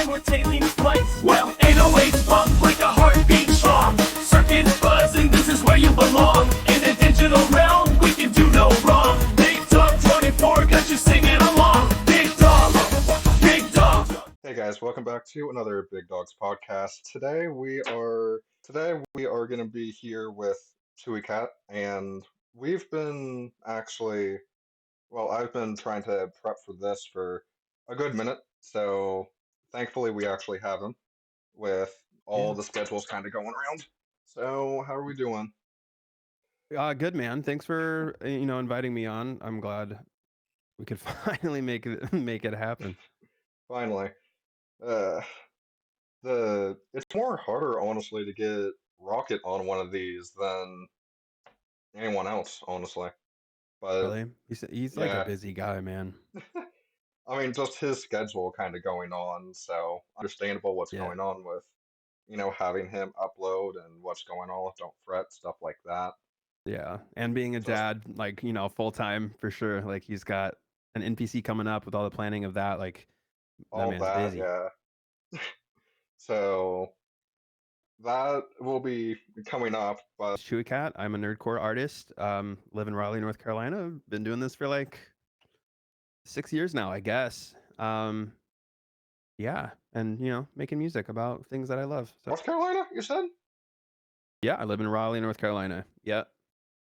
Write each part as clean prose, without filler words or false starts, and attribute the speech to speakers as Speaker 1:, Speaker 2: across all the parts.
Speaker 1: simultaneously place. Well, 808's bump like a heartbeat strong. Circuit buzzing, this is where you belong. In the digital realm, we can do no wrong. Big Dog 24 got you singing along. Big Dog, Big Dog.
Speaker 2: Hey guys, welcome back to another Big Dogs podcast. Today we are going to be here with Chewiecatt, and we've been I've been trying to prep for this for a good minute, so thankfully we actually have him with all
Speaker 3: Yeah.
Speaker 2: the schedules kind of going around. So how are we doing?
Speaker 3: Good man. Thanks for inviting me on. I'm glad we could finally make it happen.
Speaker 2: Finally. Uh, it's more harder, honestly, to get Rocket on one of these than anyone else, honestly. But
Speaker 3: Really, he's like a
Speaker 2: yeah,
Speaker 3: busy guy, man.
Speaker 2: I mean, just his schedule kind of going on, so understandable what's
Speaker 3: Yeah,
Speaker 2: going on with, having him upload and what's going on with Don't Fret, stuff like that.
Speaker 3: yeah. And being a
Speaker 2: Just
Speaker 3: dad, like full time for sure. Like he's got an NPC coming up with all the planning of that. Like that
Speaker 2: all
Speaker 3: man's
Speaker 2: that,
Speaker 3: busy.
Speaker 2: yeah. So that will be coming up, but
Speaker 3: Chewiecatt. I'm a nerdcore artist. Live in Raleigh, North Carolina. Been doing this for like 6 years now, I guess. Yeah, and making music about things that I love. So
Speaker 2: North Carolina, you said?
Speaker 3: yeah, I live in Raleigh, North Carolina. Yeah.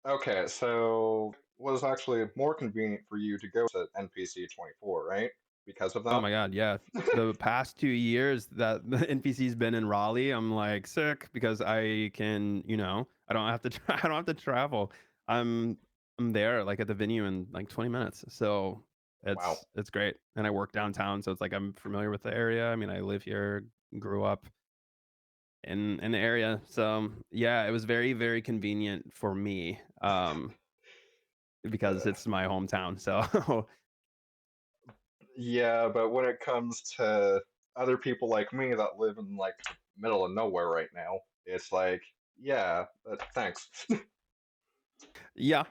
Speaker 2: Okay, so was actually more convenient for you to go to NPC 24, right? Because of
Speaker 3: Oh
Speaker 2: that?
Speaker 3: my God, yeah. The past 2 years that the NPC's been in Raleigh, I'm like sick because I can, I don't have to I don't have to travel. I'm I'm there like at the venue in like 20 minutes. So
Speaker 2: Wow.
Speaker 3: it's great. And I work downtown, so it's like I'm familiar with the area. I mean, I live here, grew up in the area. So yeah, it was very, very convenient for me. Because
Speaker 2: Uh,
Speaker 3: it's my hometown. So
Speaker 2: yeah, but when it comes to other people like me that live in like middle of nowhere right now, it's like, yeah, thanks.
Speaker 3: yeah.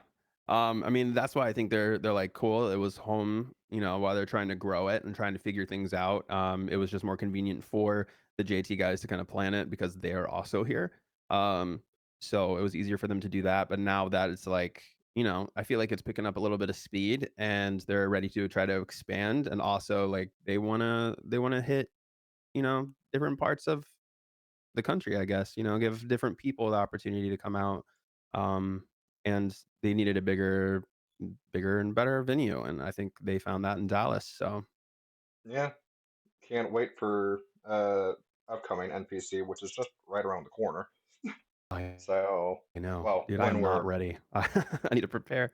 Speaker 3: I mean, that's why I think they're like cool. It was home, while they're trying to grow it and trying to figure things out. It was just more convenient for the JT guys to kind of plan it because they are also here. Um, so it was easier for them to do that. But now that it's like, I feel like it's picking up a little bit of speed and they're ready to try to expand. And also like they wanna hit, different parts of the country, I guess, give different people the opportunity to come out. Um, and they needed a bigger and better venue. And I think they found that in Dallas. So
Speaker 2: Yeah, can't wait for upcoming NPC, which is just right around the corner.
Speaker 3: I,
Speaker 2: So,
Speaker 3: I know,
Speaker 2: well,
Speaker 3: dude, I
Speaker 2: when
Speaker 3: am not
Speaker 2: we're
Speaker 3: ready. I need to prepare.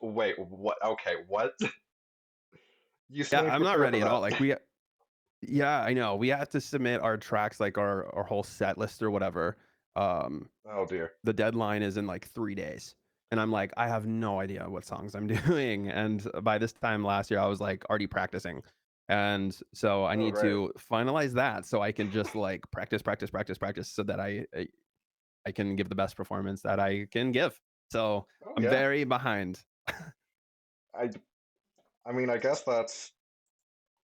Speaker 2: wait, what? Okay, what? You
Speaker 3: Yeah,
Speaker 2: still need to
Speaker 3: I'm not
Speaker 2: prepare for
Speaker 3: ready at all.
Speaker 2: that.
Speaker 3: Yeah, I know. We have to submit our tracks, like our whole set list or whatever. Um,
Speaker 2: Oh dear.
Speaker 3: the deadline is in like 3 days. And I'm like, I have no idea what songs I'm doing. And by this time last year, I was like already practicing. And so I
Speaker 2: Oh
Speaker 3: need
Speaker 2: great.
Speaker 3: to finalize that so I can just like practice so that I can give the best performance that I can give. So
Speaker 2: Oh
Speaker 3: I'm
Speaker 2: yeah.
Speaker 3: very behind.
Speaker 2: I I mean, I guess that's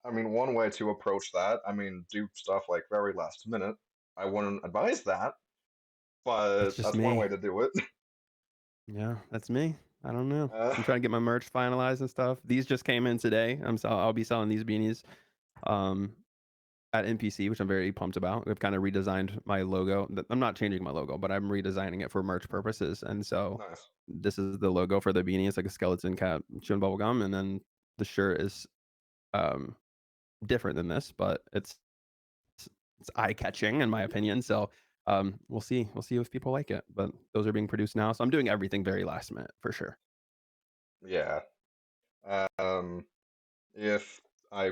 Speaker 2: one way to approach that. I mean, do stuff like very last minute. I wouldn't advise that, but
Speaker 3: That's just
Speaker 2: that's one
Speaker 3: me.
Speaker 2: way to do it.
Speaker 3: Yeah, that's me. I don't know.
Speaker 2: Uh,
Speaker 3: I'm trying to get my merch finalized and stuff. These just came in today. I'll be selling these beanies. Um, at NPC, which I'm very pumped about. We've kind of redesigned my logo. I'm not changing my logo, but I'm redesigning it for merch purposes. And so
Speaker 2: nice.
Speaker 3: this is the logo for the beanie. It's like a skeleton cat chewing bubble gum, and then the shirt is um, different than this, but it's eye catching in my opinion. So we'll see. We'll see if people like it. But those are being produced now, so I'm doing everything very last minute for sure.
Speaker 2: Yeah. Um, if I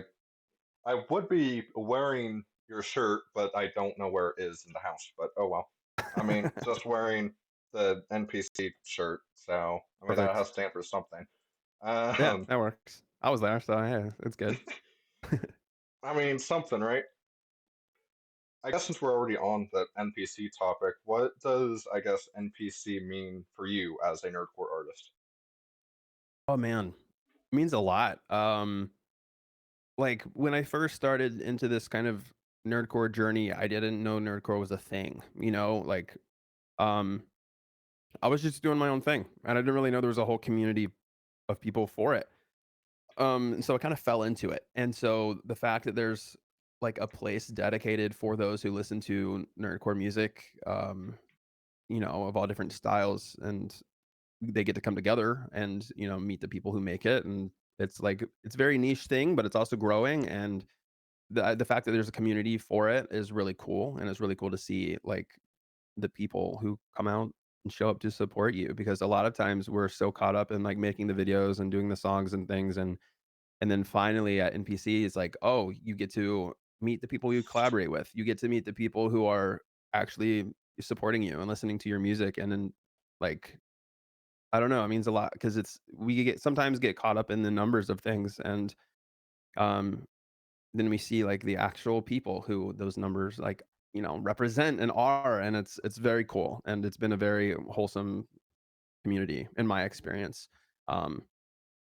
Speaker 2: I would be wearing your shirt, but I don't know where it is in the house. But oh well. I mean, just wearing the NPC shirt, so I mean that has
Speaker 3: Perfect.
Speaker 2: to stand for something.
Speaker 3: Yeah,
Speaker 2: Um,
Speaker 3: that works. I was there, so yeah, it's good.
Speaker 2: I mean something, right? I guess since we're already on the NPC topic, what does I guess NPC mean for you as a nerdcore artist?
Speaker 3: Oh man, it means a lot. like when I first started into this kind of nerdcore journey, I didn't know nerdcore was a thing, you know, like um I was just doing my own thing and I didn't really know there was a whole community of people for it. And so I kind of fell into it. And so the fact that there's like a place dedicated for those who listen to nerdcore music, you know, of all different styles, and they get to come together and, you know, meet the people who make it. And it's like it's a very niche thing, but it's also growing. And the fact that there's a community for it is really cool. And it's really cool to see like the people who come out and show up to support you, because a lot of times we're so caught up in like making the videos and doing the songs and things, and then finally at NPC it's like, oh, you get to meet the people you collaborate with, you get to meet the people who are actually supporting you and listening to your music. And then like I don't know, it means a lot because it's we get sometimes get caught up in the numbers of things. And um then we see like the actual people who those numbers like, you know, represent and are, and it's very cool, and it's been a very wholesome community in my experience. um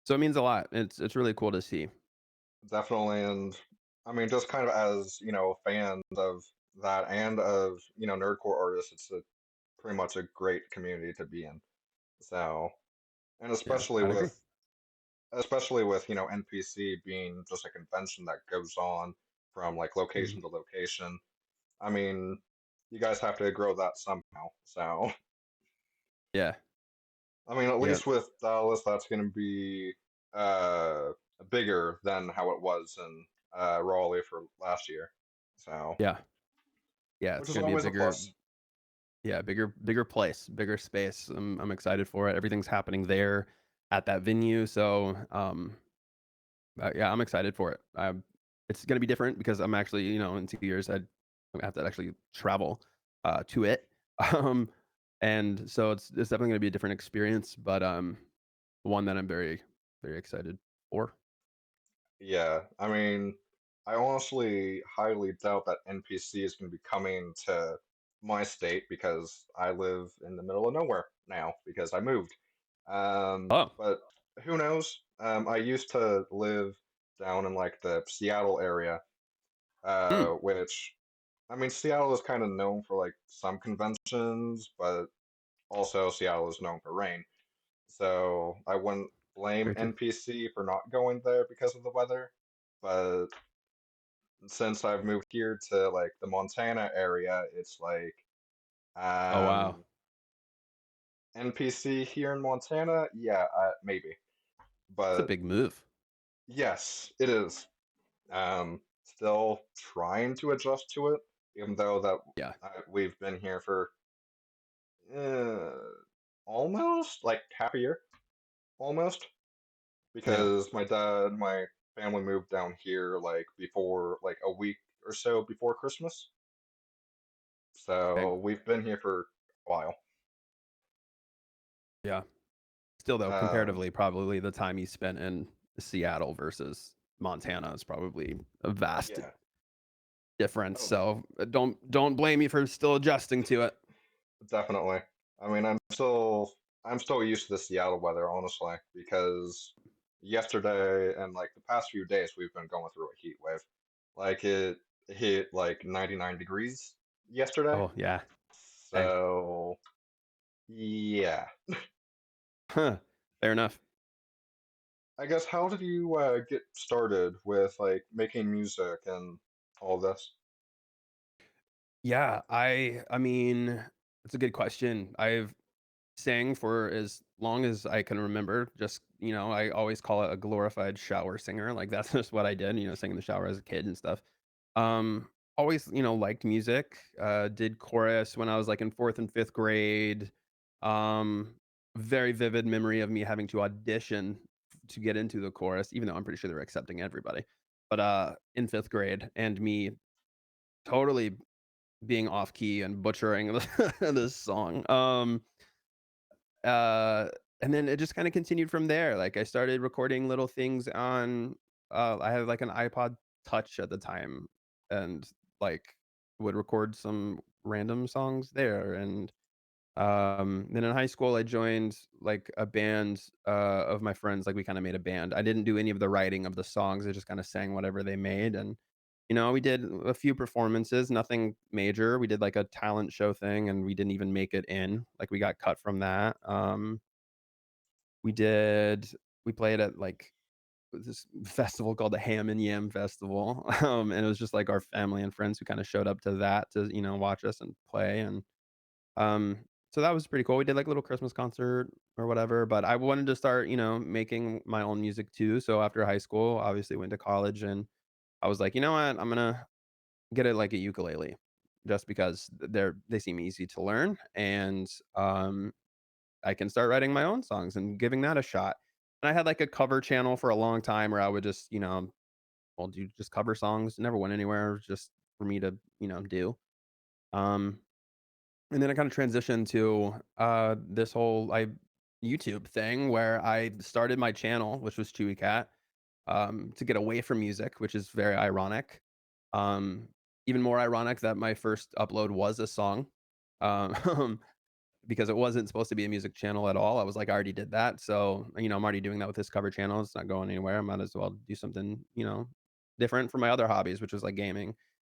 Speaker 3: so it means a lot. It's really cool to see.
Speaker 2: Definitely, and I mean, just kind of as fans of that and of nerdcore artists, it's pretty much a great community to be in. So, and
Speaker 3: Yeah, I'd agree.
Speaker 2: especially with NPC being just a convention that goes on from like
Speaker 3: Mhm.
Speaker 2: location to location. I mean, you guys have to grow that somehow. So,
Speaker 3: Yeah.
Speaker 2: I mean, at
Speaker 3: Yeah.
Speaker 2: least with Dallas, that's going to be uh bigger than how it was in Raleigh for last year. So,
Speaker 3: Yeah. Yeah,
Speaker 2: which
Speaker 3: it's
Speaker 2: is
Speaker 3: gonna be a
Speaker 2: always a
Speaker 3: bigger,
Speaker 2: plus.
Speaker 3: yeah, bigger place, bigger space. I'm excited for it. Everything's happening there at that venue. So yeah, I'm excited for it. It's gonna be different because I'm actually, you know, in 2 years I have to actually travel to it. Um and so it's definitely gonna be a different experience, but one that I'm very excited for.
Speaker 2: Yeah, I mean, I honestly highly doubt that NPC is going to be coming to my state because I live in the middle of nowhere now because I moved.
Speaker 3: Oh.
Speaker 2: But who knows? I used to live down in like the Seattle area,
Speaker 3: Mm,
Speaker 2: which I mean, Seattle is kind of known for like some conventions, but also Seattle is known for rain. So I wouldn't blame
Speaker 3: very true.
Speaker 2: NPC for not going there because of the weather. But since I've moved here to like the Montana area, it's like
Speaker 3: Oh wow.
Speaker 2: um NPC here in Montana, yeah, maybe.
Speaker 3: It's a
Speaker 2: But
Speaker 3: big move.
Speaker 2: yes, it is. Still trying to adjust to it, even though that
Speaker 3: Yeah.
Speaker 2: we've been here for uh, almost like half a year, almost.
Speaker 3: Yeah.
Speaker 2: Because my family moved down here like before, like a week or so before Christmas.
Speaker 3: Dang.
Speaker 2: So we've been here for a while.
Speaker 3: Yeah. Still though,
Speaker 2: Um,
Speaker 3: comparatively, probably the time you spent in Seattle versus Montana is probably a vast
Speaker 2: yeah.
Speaker 3: difference.
Speaker 2: Oh,
Speaker 3: So don't blame me for still adjusting to it.
Speaker 2: definitely. I mean, I'm still used to the Seattle weather, honestly, because yesterday and like the past few days we've been going through a heat wave. Like it hit like 99 degrees yesterday.
Speaker 3: Oh yeah. Dang.
Speaker 2: So yeah.
Speaker 3: Huh. Fair enough.
Speaker 2: I guess how did you get started with like making music and all this?
Speaker 3: Yeah, I mean, it's a good question. I've sang for as long as I can remember. Just, you know, I always call it a glorified shower singer. Like that's just what I did, you know, sing in the shower as a kid and stuff. Um, always, you know, liked music. Did chorus when I was like in 4th and 5th grade. Um, very vivid memory of me having to audition to get into the chorus, even though I'm pretty sure they're accepting everybody. But in 5th grade, and me totally being off key and butchering this song. Uh, and then it just kind of continued from there. Like I started recording little things on I had like an iPod Touch at the time, and like would record some random songs there. And Then in high school, I joined like a band of my friends. Like we kind of made a band. I didn't do any of the writing of the songs. I just kind of sang whatever they made, and we did a few performances, nothing major. We did like a talent show thing, and we didn't even make it in. Like we got cut from that. We did. We played at like this festival called the Ham and Yam Festival, and it was just like our family and friends who kind of showed up to that to watch us and play, and um, so that was pretty cool. We did like a little Christmas concert or whatever, but I wanted to start, making my own music too. So after high school, obviously went to college and I was like, you know what? I'm gonna get it like a ukulele just because they seem easy to learn and I can start writing my own songs and giving that a shot. And I had like a cover channel for a long time where I would just, well, do just cover songs, never went anywhere, it was just for me to, do. Um And then I kinda transitioned to, this whole, YouTube thing where I started my channel, which was Chewiecatt, to get away from music, which is very ironic. Um, Even more ironic that my first upload was a song, um, because it wasn't supposed to be a music channel at all. I was like, I already did that. So, I'm already doing that with this cover channel. It's not going anywhere. I might as well do something, different from my other hobbies, which was like gaming.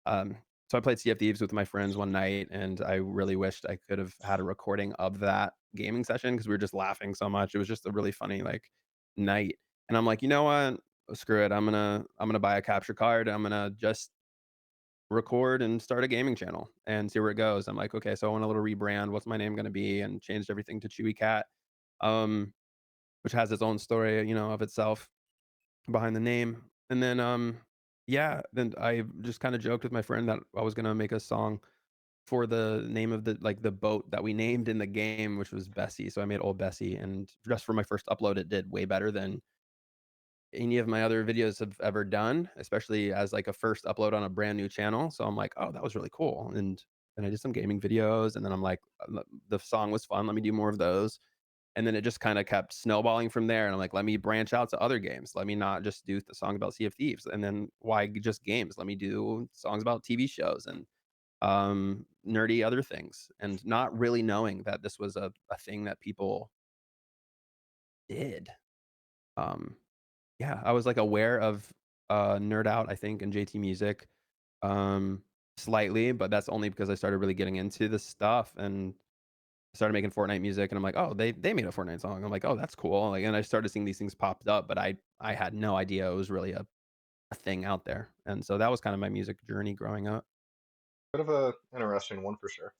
Speaker 3: So I played Sea of Thieves with my friends one night, and I really wished I could have had a recording of that gaming session because we were just laughing so much. It was just a really funny like night. And I'm like, you know what? Screw it. I'm gonna buy a capture card. I'm gonna just record and start a gaming channel and see where it goes. I'm like, okay, so I want a little rebrand. What's my name going to be? And changed everything to Chewiecatt, um, which has its own story, of itself behind the name. And then, yeah, then I just kind of joked with my friend that I was going to make a song for the name of the boat that we named in the game, which was Bessie. So I made Old Bessie, and just for my first upload, it did way better than any of my other videos have ever done, especially as like a first upload on a brand new channel. So I'm like, oh, that was really cool. And I did some gaming videos, and then I'm like, the song was fun. Let me do more of those. And then it just kind of kept snowballing from there. And I'm like, let me branch out to other games. Let me not just do the song about Sea of Thieves. And then why just games? Let me do songs about TV shows and nerdy other things. And not really knowing that this was a thing that people did. Um, Yeah, I was, like, aware of, Nerd Out, I think, and JT Music, um, slightly, but that's only because I started really getting into this stuff and started making Fortnite music, and I'm like, "Oh, they made a Fortnite song." I'm like, "Oh, that's cool." Like, and I started seeing these things popped up, but I had no idea it was really a thing out there, and so that was kinda my music journey growing up.
Speaker 2: Bit of a interesting one for sure.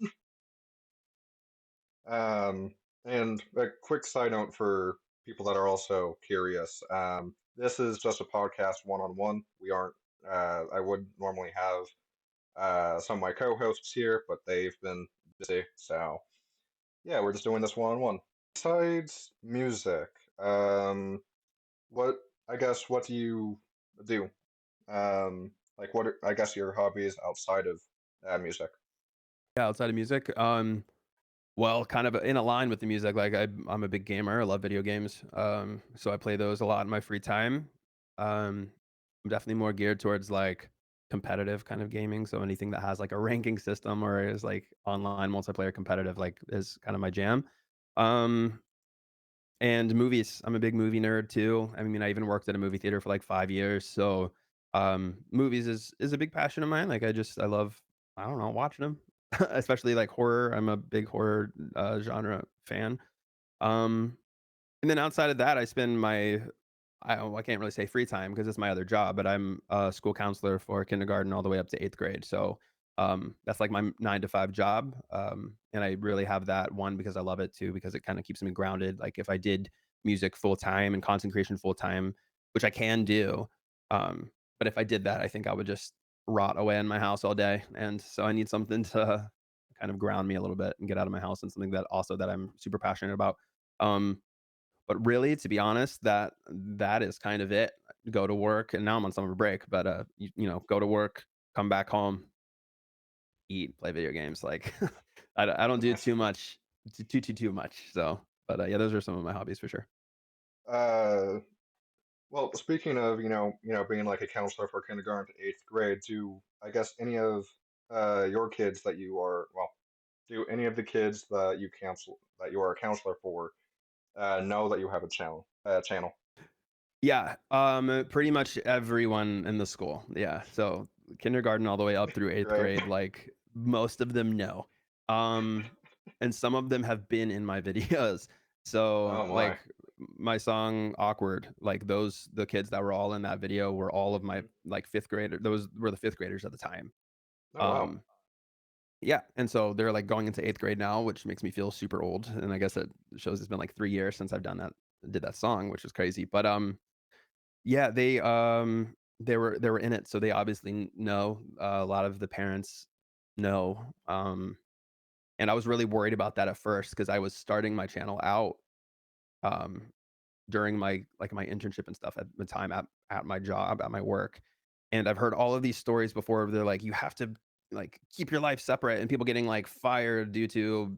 Speaker 2: Um, and a quick side note for people that are also curious. This is just a podcast one-on-one. We aren't. I would normally have some of my co-hosts here, but they've been busy. So yeah, we're just doing this one-on-one. Besides music, what I guess what do you do? Like what are, I guess your hobbies outside of music?
Speaker 3: Yeah, outside of music, well, kind of in a line with the music, like, I'm a big gamer, I love video games, so I play those a lot in my free time. I'm definitely more geared towards, like, competitive kind of gaming, so anything that has, like, a ranking system or is, like, online multiplayer competitive, like, is kind of my jam. Um, and movies, I'm a big movie nerd too. I mean, I even worked at a movie theater for, like, 5 years, so, movies is a big passion of mine, like, I love, I don't know, watching them, especially, like, horror. I'm a big horror, genre fan. Um, and then outside of that, I spend my I can't really say free time because it's my other job, but I'm a school counselor for kindergarten all the way up to 8th grade. So, that's like my 9 to 5 job. And I really have that one because I love it too, because it kind of keeps me grounded. Like if I did music full time and concentration full time, which I can do, but if I did that, I think I would just rot away in my house all day. And so I need something to kind of ground me a little bit and get out of my house and something that also that I'm super passionate about. Um, but really, to be honest, that is kind of it. Go to work, and now I'm on summer break, but, go to work, come back home, eat, play video games, like, I don't do
Speaker 2: Nice.
Speaker 3: too much too much, so but, yeah, those are some of my hobbies for sure.
Speaker 2: Uh, well, speaking of, being like a counselor for kindergarten to eighth grade, do I guess any of your kids that you are, well, do any of the kids that you are a counselor for know that you have a channel?
Speaker 3: Yeah, pretty much everyone in the school. Yeah, so kindergarten all the way up through 8th
Speaker 2: Great.
Speaker 3: grade, like most of them know. Um, and some of them have been in my videos. So
Speaker 2: Oh my.
Speaker 3: like my song Awkward, like the kids that were all in that video were all of my
Speaker 2: Mhm.
Speaker 3: like 5th grader. Those were the 5th graders at the time.
Speaker 2: Oh wow.
Speaker 3: Um, yeah, and so they're like going into 8th grade now, which makes me feel super old. And I guess it shows it's been like 3 years since I've did that song, which is crazy. But yeah, they were in it, so they obviously know. A lot of the parents know. And I was really worried about that at first because I was starting my channel out um during my internship and stuff at the time at my job, at my work. And I've heard all of these stories before where they're like, you have to like keep your life separate and people getting like fired due to,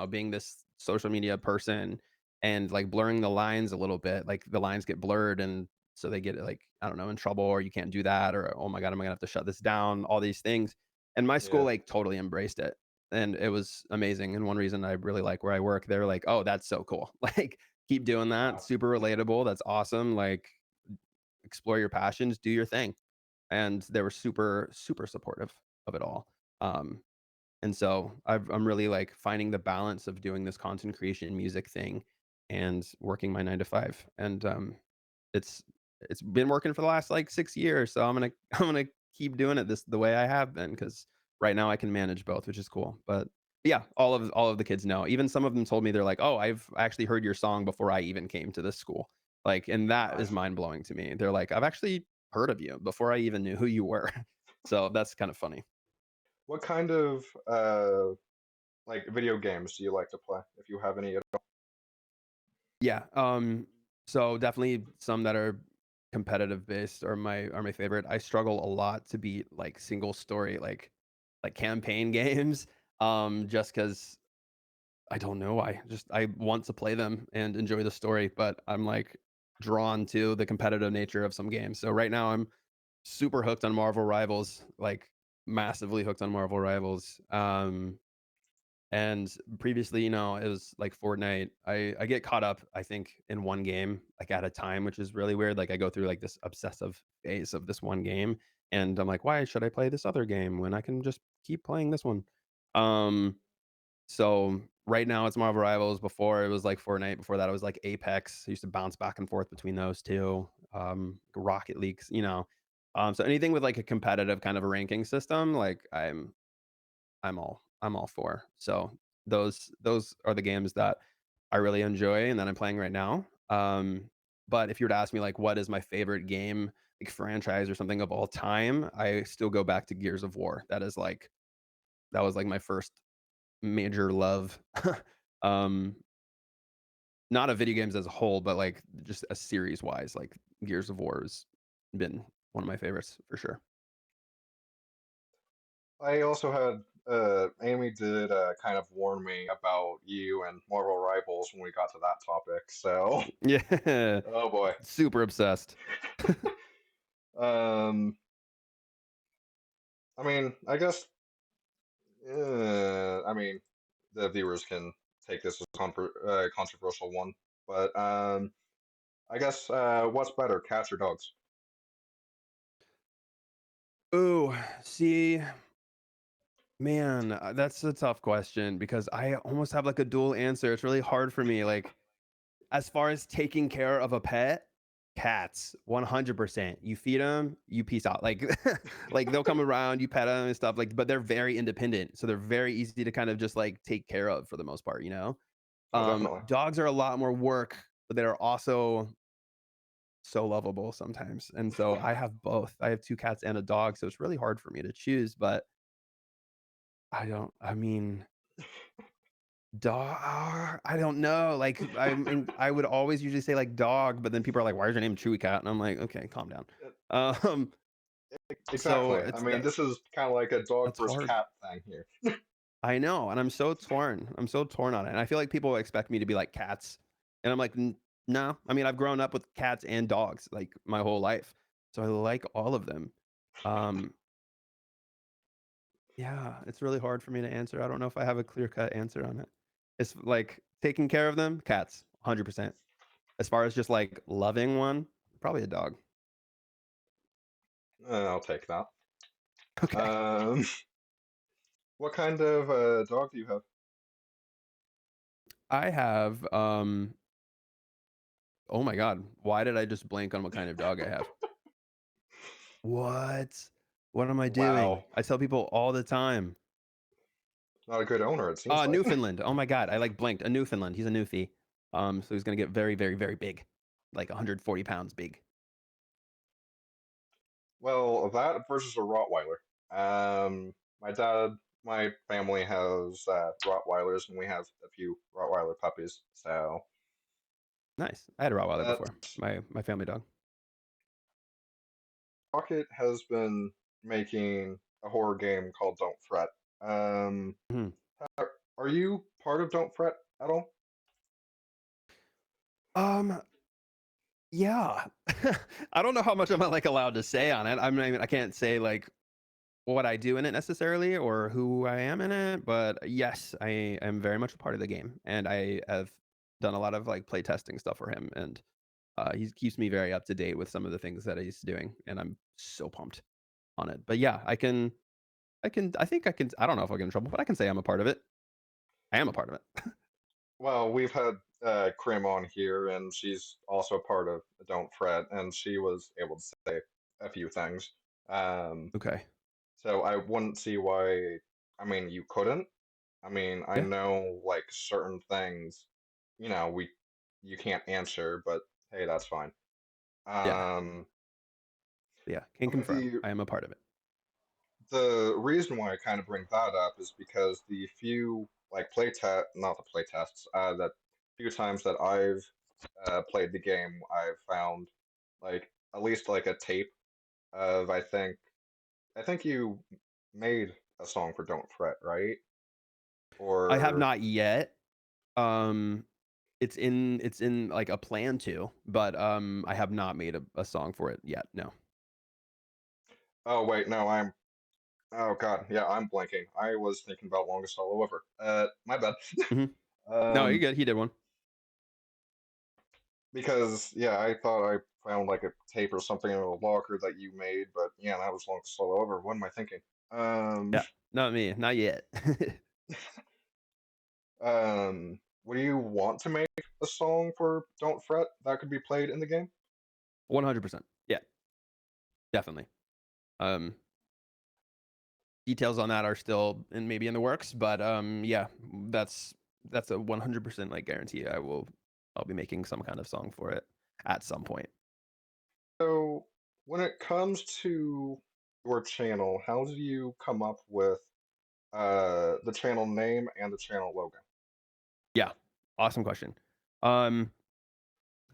Speaker 3: being this social media person and like blurring the lines a little bit. Like the lines get blurred and so they get like, I don't know, in trouble or you can't do that or oh my God, am I gonna have to shut this down? All these things. And my school
Speaker 2: Yeah.
Speaker 3: like totally embraced it. And it was amazing. And one reason I really like where I work, they're like, oh, that's so cool. Like keep doing that.
Speaker 2: Wow.
Speaker 3: Super relatable. That's awesome. Like explore your passions, do your thing. And they were super, super supportive of it all. Um, and so I'm really like finding the balance of doing this content creation music thing and working my 9 to 5. And it's it's been working for the last like 6 years. So I'm gonna keep doing it the way I have been because right now I can manage both, which is cool. But yeah, all of the kids know. Even some of them told me they're like, "Oh, I've actually heard your song before I even came to this school." Like, and that is
Speaker 2: Nice.
Speaker 3: mind blowing to me. They're like, "I've actually heard of you before I even knew who you were." So that's kind of funny.
Speaker 2: What kind of like video games do you like to play, if you have any at all?
Speaker 3: Yeah. So definitely some that are competitive based are my favorite. I struggle a lot to beat like single story like campaign games. Just because I don't know. I want to play them and enjoy the story, but I'm like drawn to the competitive nature of some games. So right now I'm super hooked on Marvel Rivals, like massively hooked on Marvel Rivals. And previously, it was like Fortnite. I get caught up, I think, in one game, like at a time, which is really weird. Like I go through like this obsessive phase of this one game, and I'm like, why should I play this other game when I can just keep playing this one? Um, so right now it's Marvel Rivals. Before it was like Fortnite. Before that it was like Apex. I used to bounce back and forth between those two. Rocket Leagues. So anything with like a competitive kind of a ranking system, like I'm all for. So those are the games that I really enjoy and that I'm playing right now. But if you were to ask me like what is my favorite game, like franchise or something of all time, I still go back to Gears of War. That was like my first major love. um Not of video games as a whole, but like just a series wise, like Gears of War has been one of my favorites for sure.
Speaker 2: I also had Amy did kind of warn me about you and Marvel Rivals when we got to that topic. So,
Speaker 3: Yeah.
Speaker 2: oh boy.
Speaker 3: Super obsessed.
Speaker 2: Um, I mean, I guess I mean the viewers can take this as a controversial one, but I guess what's better, cats or dogs?
Speaker 3: Ooh, see, man, that's a tough question because I almost have like a dual answer. It's really hard for me. Like, as far as taking care of a pet, cats, 100%. You feed them, you peace out. Like, like they'll come around, you pet them and stuff. Like, but they're very independent, so they're very easy to kind of just like take care of for the most part.
Speaker 2: Oh, definitely.
Speaker 3: Dogs are a lot more work, but they're also so lovable sometimes. And so I have both. I have two cats and a dog, so it's really hard for me to choose. But I mean, dog, I don't know. Like I would always usually say like dog, but then people are like, "Why is your name Chewiecatt?" And I'm like, "Okay, calm down." Um, so
Speaker 2: Exactly. I
Speaker 3: it's
Speaker 2: mean, this is kind of like a dog
Speaker 3: that's
Speaker 2: versus
Speaker 3: hard.
Speaker 2: cat thing here.
Speaker 3: I know, and I'm so torn. I'm so torn on it. And I feel like people expect me to be like cats, and I'm like, No. I mean, I've grown up with cats and dogs like my whole life, so I like all of them. Um, Yeah, it's really hard for me to answer. I don't know if I have a clear-cut answer on it. It's like taking care of them, cats, 100%. As far as just like loving one, probably a dog.
Speaker 2: I'll take that.
Speaker 3: Okay.
Speaker 2: Um, what kind of dog do you have?
Speaker 3: I have oh my god, why did I just blank on what kind of dog I have? What? What am I doing?
Speaker 2: Wow,
Speaker 3: I tell people all the time.
Speaker 2: not a good owner, it seems like.
Speaker 3: Newfoundland. Oh my god, I like blanked. A Newfoundland. He's a Newfie. So he's gonna get very, very, very big, like 140 pounds big.
Speaker 2: Well, that versus a Rottweiler. My dad, my family has Rottweilers, and we have a few Rottweiler puppies. So
Speaker 3: Nice. I had a Rottweiler
Speaker 2: that
Speaker 3: before. My family dog.
Speaker 2: Rocket has been making a horror game called Don't Fret. Um,
Speaker 3: Mhm.
Speaker 2: are you part of Don't Fret at all?
Speaker 3: Um, yeah. I don't know how much I'm like allowed to say on it. I can't say like what I do in it necessarily or who I am in it, but yes, I am very much a part of the game, and I have done a lot of like play testing stuff for him, and he keeps me very up to date with some of the things that he's doing, and I'm so pumped on it. But yeah, I think I can. I don't know if I'll get in trouble, but I can say I'm a part of it. I am a part of it.
Speaker 2: Well, we've had Krim on here, and she's also part of Don't Fret, and she was able to say a few things. Um,
Speaker 3: Okay.
Speaker 2: so I wouldn't see why. I mean, you couldn't. I mean, I
Speaker 3: Yeah.
Speaker 2: know like certain things, we you can't answer, but hey, that's fine.
Speaker 3: Yeah.
Speaker 2: Um,
Speaker 3: Yeah. Can
Speaker 2: but
Speaker 3: confirm. I am a part of it.
Speaker 2: the reason why I kind of bring that up is because the few like not the play tests, that few times that I've played the game, I've found like at least like a tape of I think you made a song for Don't Fret, right?
Speaker 3: I have
Speaker 2: Or
Speaker 3: not yet. Um, it's in like a plan to, but I have not made a song for it yet. No.
Speaker 2: oh wait, no, oh God, yeah, I'm blanking. I was thinking about Longest All Over. My bad.
Speaker 3: Hmm. No, you're
Speaker 2: Um,
Speaker 3: good. He did one.
Speaker 2: because yeah, I thought I found like a tape or something in a locker that you made, but yeah, that was Longest All Over. What am I thinking? Um,
Speaker 3: Yeah. Not me. Not yet.
Speaker 2: would you want to make a song for Don't Fret that could be played in the game?
Speaker 3: 100%. Yeah. Definitely. Um, details on that are still maybe in the works, but yeah, that's a 100% like guarantee. I'll be making some kind of song for it at some point.
Speaker 2: So, when it comes to your channel, how do you come up with the channel name and the channel logo?
Speaker 3: Yeah, awesome question. Um,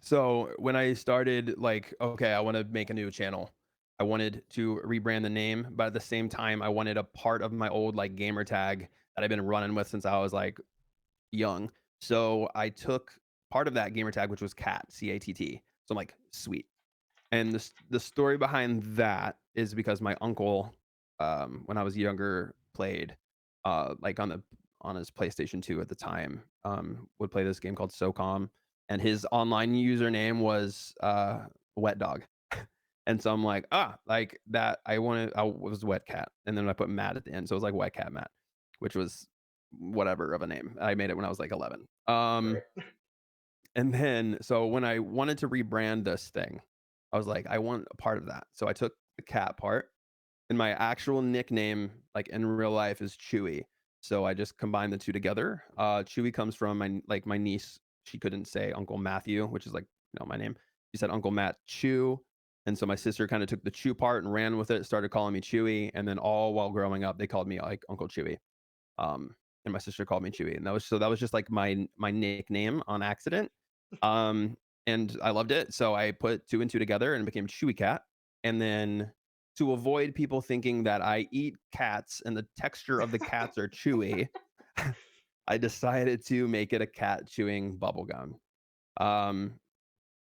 Speaker 3: so when I started, like, okay, I want to make a new channel. I wanted to rebrand the name, but at the same time, I wanted a part of my old like gamer tag that I've been running with since I was like young. So I took part of that gamer tag, which was cat, CATT. So I'm like, sweet. And the story behind that is because my uncle, when I was younger, played like on his PlayStation 2 at the time, would play this game called SOCOM, and his online username was Wet Dog. And so I'm like, like that. I was Wet Cat, and then I put Matt at the end, so it was like Wet Cat Matt, which was whatever of a name. I made it when I was like 11.
Speaker 2: Right.
Speaker 3: And then so when I wanted to rebrand this thing, I was like, I want a part of that. So I took the cat part, and my actual nickname, like in real life, is Chewie. So I just combined the two together. Chewie comes from my niece. She couldn't say Uncle Matthew, which is like my name. She said Uncle Matt Chew. And so my sister kind of took the Chew part and ran with it, started calling me Chewie. And then all while growing up, they called me like Uncle Chewie. And my sister called me Chewie, and that was just like my nickname on accident. Um, and I loved it, so I put two and two together and it became Chewiecatt. And then to avoid people thinking that I eat cats and the texture of the cats are chewy, I decided to make it a cat chewing bubble gum. Um,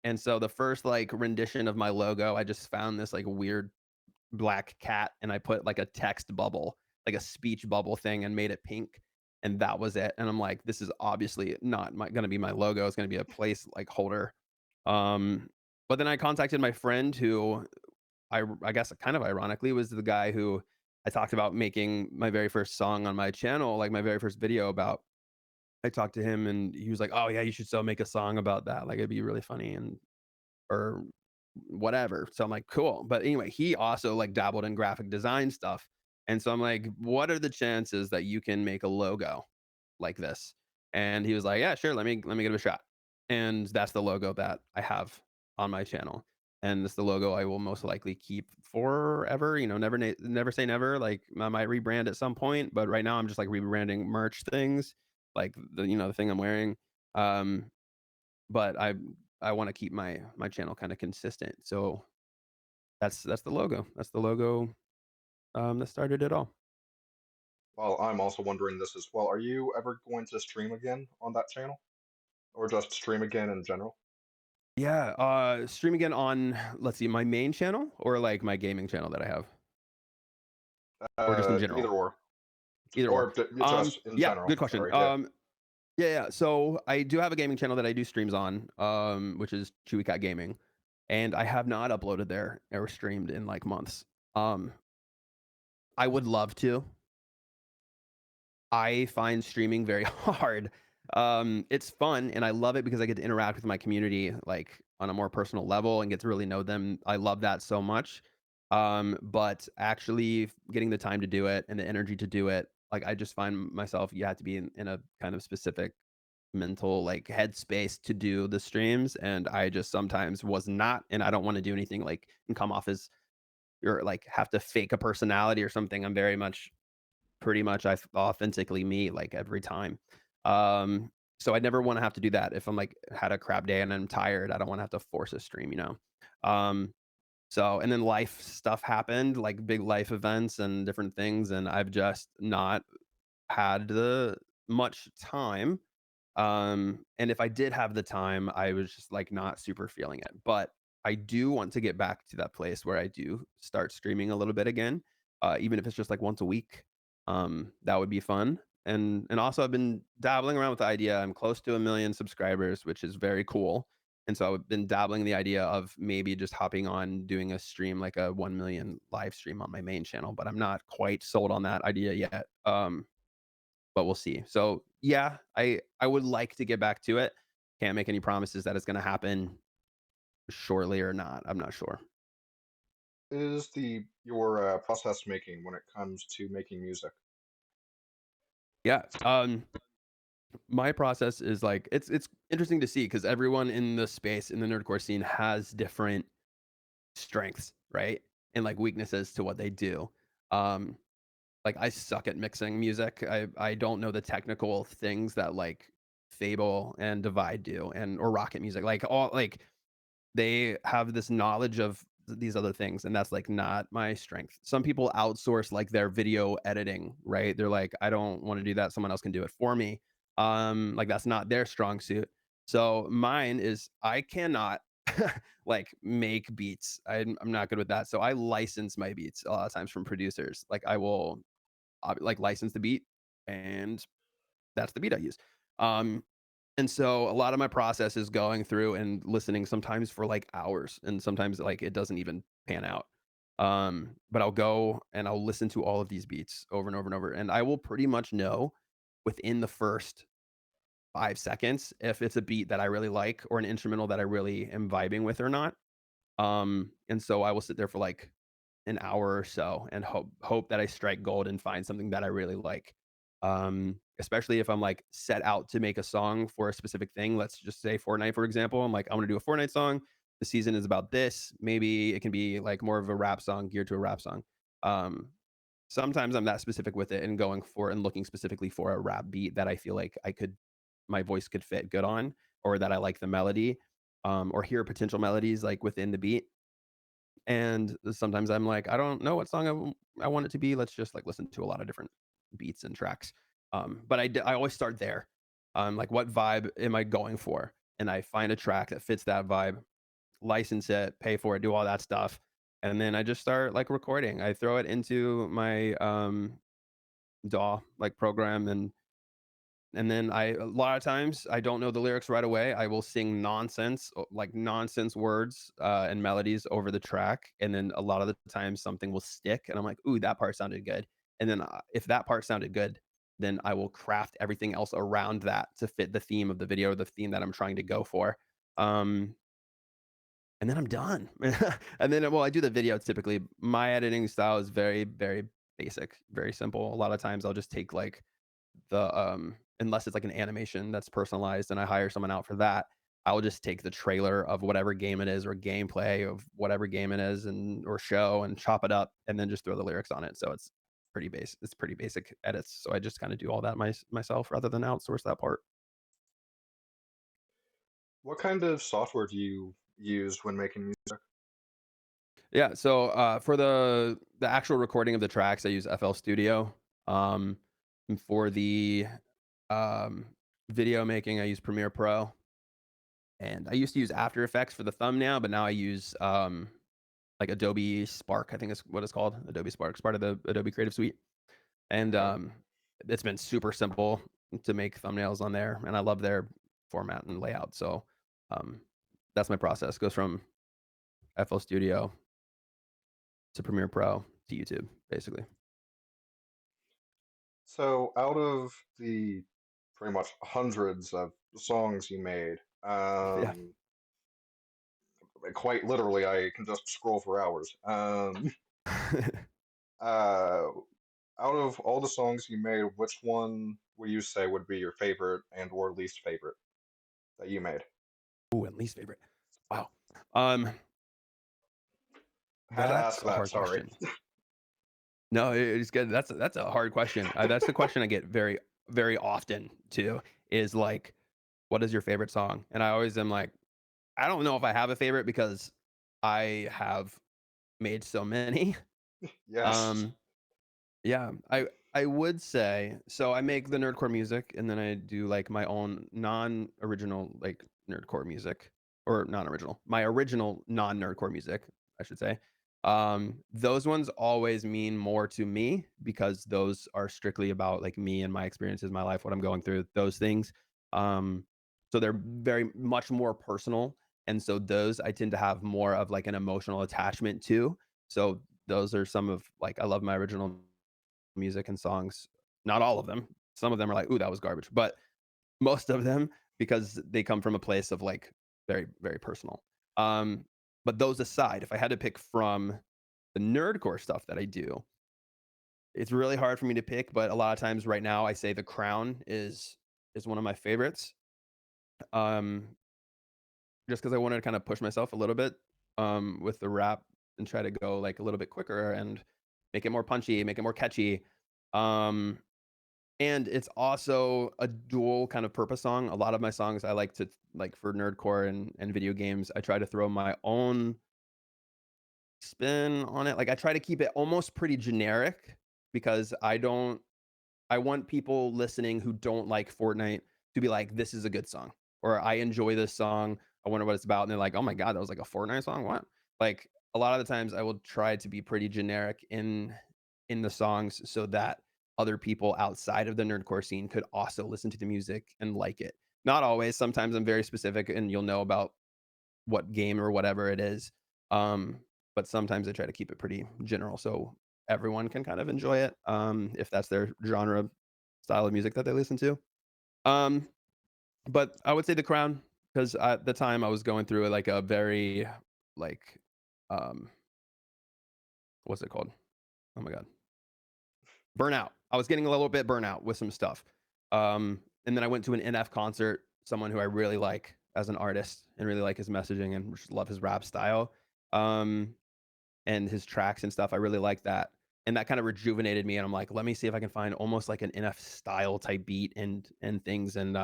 Speaker 3: and so the first like rendition of my logo, I just found this like weird black cat and I put like a text bubble like a speech bubble thing and made it pink, and that was it. And I'm like, this is obviously not gonna be my logo. It's gonna be a place like holder. Um, but then I contacted my friend who I guess kind of ironically was the guy who I talked about making my very first song on my channel, like my very first video about. I talked to him and he was like, "Oh yeah, you should so make a song about that. Like it'd be really funny and or whatever." So I'm like, "Cool." But anyway, he also like dabbled in graphic design stuff. And so I'm like, "What are the chances that you can make a logo like this?" And he was like, "Yeah, sure. Let me give it a shot." And that's the logo that I have on my channel. And it's the logo I will most likely keep forever. You know, never say never. Like I might rebrand at some point, but right now I'm just like rebranding merch things, like the thing I'm wearing. Um, but I want to keep my channel kind of consistent. So that's the logo. That's the logo that started it all.
Speaker 2: Well, I'm also wondering this as well. Are you ever going to stream again on that channel, or just stream again in general?
Speaker 3: Yeah, stream again on, let's see, my main channel or like my gaming channel that I have, or just in
Speaker 2: Either
Speaker 3: general, either or.
Speaker 2: just in
Speaker 3: Yeah,
Speaker 2: general.
Speaker 3: good question.
Speaker 2: Sorry. Yeah.
Speaker 3: Yeah. So I do have a gaming channel that I do streams on, which is Chewiecatt Gaming, and I have not uploaded there or streamed in like months. Um, I would love to. I find streaming very hard. It's fun and I love it because I get to interact with my community like on a more personal level and get to really know them. I love that so much. But actually getting the time to do it and the energy to do it, like I just find myself, you have to be in a kind of specific mental like headspace to do the streams. And I just sometimes was not, and I don't want to do anything like and come off as or like have to fake a personality or something. I'm very much pretty much authentically me, like, every time. So I never wanna have to do that. If I'm, like, had a crap day and I'm tired, I don't wanna have to force a stream, you know? Um, so and then life stuff happened, like, big life events and different things, and I've just not had the much time. And if I did have the time, I was just, like, not super feeling it. But I do want to get back to that place where I do start streaming a little bit again, even if it's just, like, once a week. That would be fun. And also I've been dabbling around with the idea. I'm close to 1,000,000 subscribers, which is very cool. And so I've been dabbling in the idea of maybe just hopping on doing a stream, like a 1,000,000 live stream on my main channel, but I'm not quite sold on that idea yet. But we'll see. So yeah, I would like to get back to it. Can't make any promises that it's going to happen shortly or not. I'm not sure.
Speaker 2: Is the your process making when it comes to making music?
Speaker 3: Yeah. My process is like it's interesting to see because everyone in the space in the nerdcore scene has different strengths, right? And like weaknesses to what they do. Um, like I suck at mixing music. I don't know the technical things that like Fable and Divide do and or Rocket Music. Like all like they have this knowledge of these other things and that's like not my strength. Some people outsource like their video editing, right? They're like I don't want to do that, someone else can do it for me. Like that's not their strong suit. So mine is I cannot like make beats. I'm not good with that. So I license my beats a lot of times from producers. Like I will like license the beat and that's the beat I use. Um and so a lot of my process is going through and listening sometimes for like hours and sometimes like it doesn't even pan out. But I'll go and I'll listen to all of these beats over and over and over and I will pretty much know within the first 5 seconds if it's a beat that I really like or an instrumental that I really am vibing with or not. And so I will sit there for like an hour or so and hope that I strike gold and find something that I really like. Especially if I'm like set out to make a song for a specific thing. Let's just say Fortnite, for example. I'm like, I'm gonna do a Fortnite song. The season is about this. Maybe it can be like more of a rap song geared to a rap song. Um, Sometimes I'm that specific with it and going for and looking specifically for a rap beat that I feel like my voice could fit good on, or that I like the melody, or hear potential melodies like within the beat. And sometimes I'm like, I don't know what song I want it to be. Let's just like listen to a lot of different beats and tracks. But I always start there. Like what vibe am I going for? And I find a track that fits that vibe, license it, pay for it, do all that stuff. And then I just start like recording. I throw it into my DAW like program, and then a lot of times I don't know the lyrics right away. I will sing nonsense, like nonsense words and melodies over the track, and then a lot of the times something will stick, and I'm like, "Ooh, that part sounded good." And then if that part sounded good, then I will craft everything else around that to fit the theme of the video, or the theme that I'm trying to go for. Um, and then I'm done. And then, well, I do the video typically. My editing style is very, very basic, very simple. A lot of times I'll just take like unless it's like an animation that's personalized and I hire someone out for that, I'll just take the trailer of whatever game it is or gameplay of whatever game it is and or show and chop it up and then just throw the lyrics on it. So it's pretty basic edits. So I just kind of do all that myself rather than outsource that part.
Speaker 2: What kind of software do you use when making music?
Speaker 3: Yeah, so for the actual recording of the tracks, I use FL Studio. Um, and for the um, video making, I use Premiere Pro. And I used to use After Effects for the thumbnail, but now I use like Adobe Spark, I think is what it's called. Adobe Spark. It's part of the Adobe Creative Suite. And
Speaker 2: Okay.
Speaker 3: it's been super simple to make thumbnails on there. And I love their format and layout. So um, that's my process. Goes from FL Studio to Premiere Pro to YouTube, basically.
Speaker 2: So, out of the pretty much hundreds of songs you made,
Speaker 3: Yeah.
Speaker 2: quite literally, I can just scroll for hours. Uh, Out of all the songs you made, which one would you say would be your favorite and or least favorite that you made?
Speaker 3: Ooh, and least favorite. Wow. Um,
Speaker 2: Had to
Speaker 3: that's
Speaker 2: ask
Speaker 3: a
Speaker 2: that,
Speaker 3: hard
Speaker 2: sorry.
Speaker 3: question. No, it's good. That's a hard question. That's the question I get very, very often too. Is like, what is your favorite song? And I always am like, I don't know if I have a favorite because I have made so many.
Speaker 2: Yes.
Speaker 3: Um, yeah, I would say so. I make the nerdcore music, and then I do like my own non-original like nerdcore music, or non-original. My original non-nerdcore music, I should say. Those ones always mean more to me because those are strictly about like me and my experiences, my life, what I'm going through, those things. Um, so they're very much more personal, and so those I tend to have more of like an emotional attachment to. So those are some of like I love my original music and songs. Not all of them. Some of them are like, "Ooh, that was garbage," but most of them because they come from a place of like very, very personal. Um, but those aside, if I had to pick from the nerdcore stuff that I do, it's really hard for me to pick. But a lot of times, right now, I say The Crown is one of my favorites. Um, just because I wanted to kind of push myself a little bit with the rap and try to go like a little bit quicker and make it more punchy, make it more catchy. Um, And it's also a dual kind of purpose song. A lot of my songs I like to like for nerdcore and video games, I try to throw my own spin on it. Like I try to keep it almost pretty generic because I want people listening who don't like Fortnite to be like, this is a good song. Or I enjoy this song. I wonder what it's about. And they're like, oh my God, that was like a Fortnite song. What? Like a lot of the times I will try to be pretty generic in the songs so that other people outside of the nerdcore scene could also listen to the music and like it. Not always. Sometimes I'm very specific and you'll know about what game or whatever it is. Um, but sometimes I try to keep it pretty general so everyone can kind of enjoy it if that's their genre style of music that they listen to. Um, but I would say The Crown because at the time I was going through like a very like um what's it called? Oh my god, burnout. I was getting a little bit burnout with some stuff. And then I went to an NF concert, someone who I really like as an artist and really like his messaging and just love his rap style. Um, and his tracks and stuff. I really like that. And that kind of rejuvenated me. And I'm like, let me see if I can find almost like an NF style type beat and things. And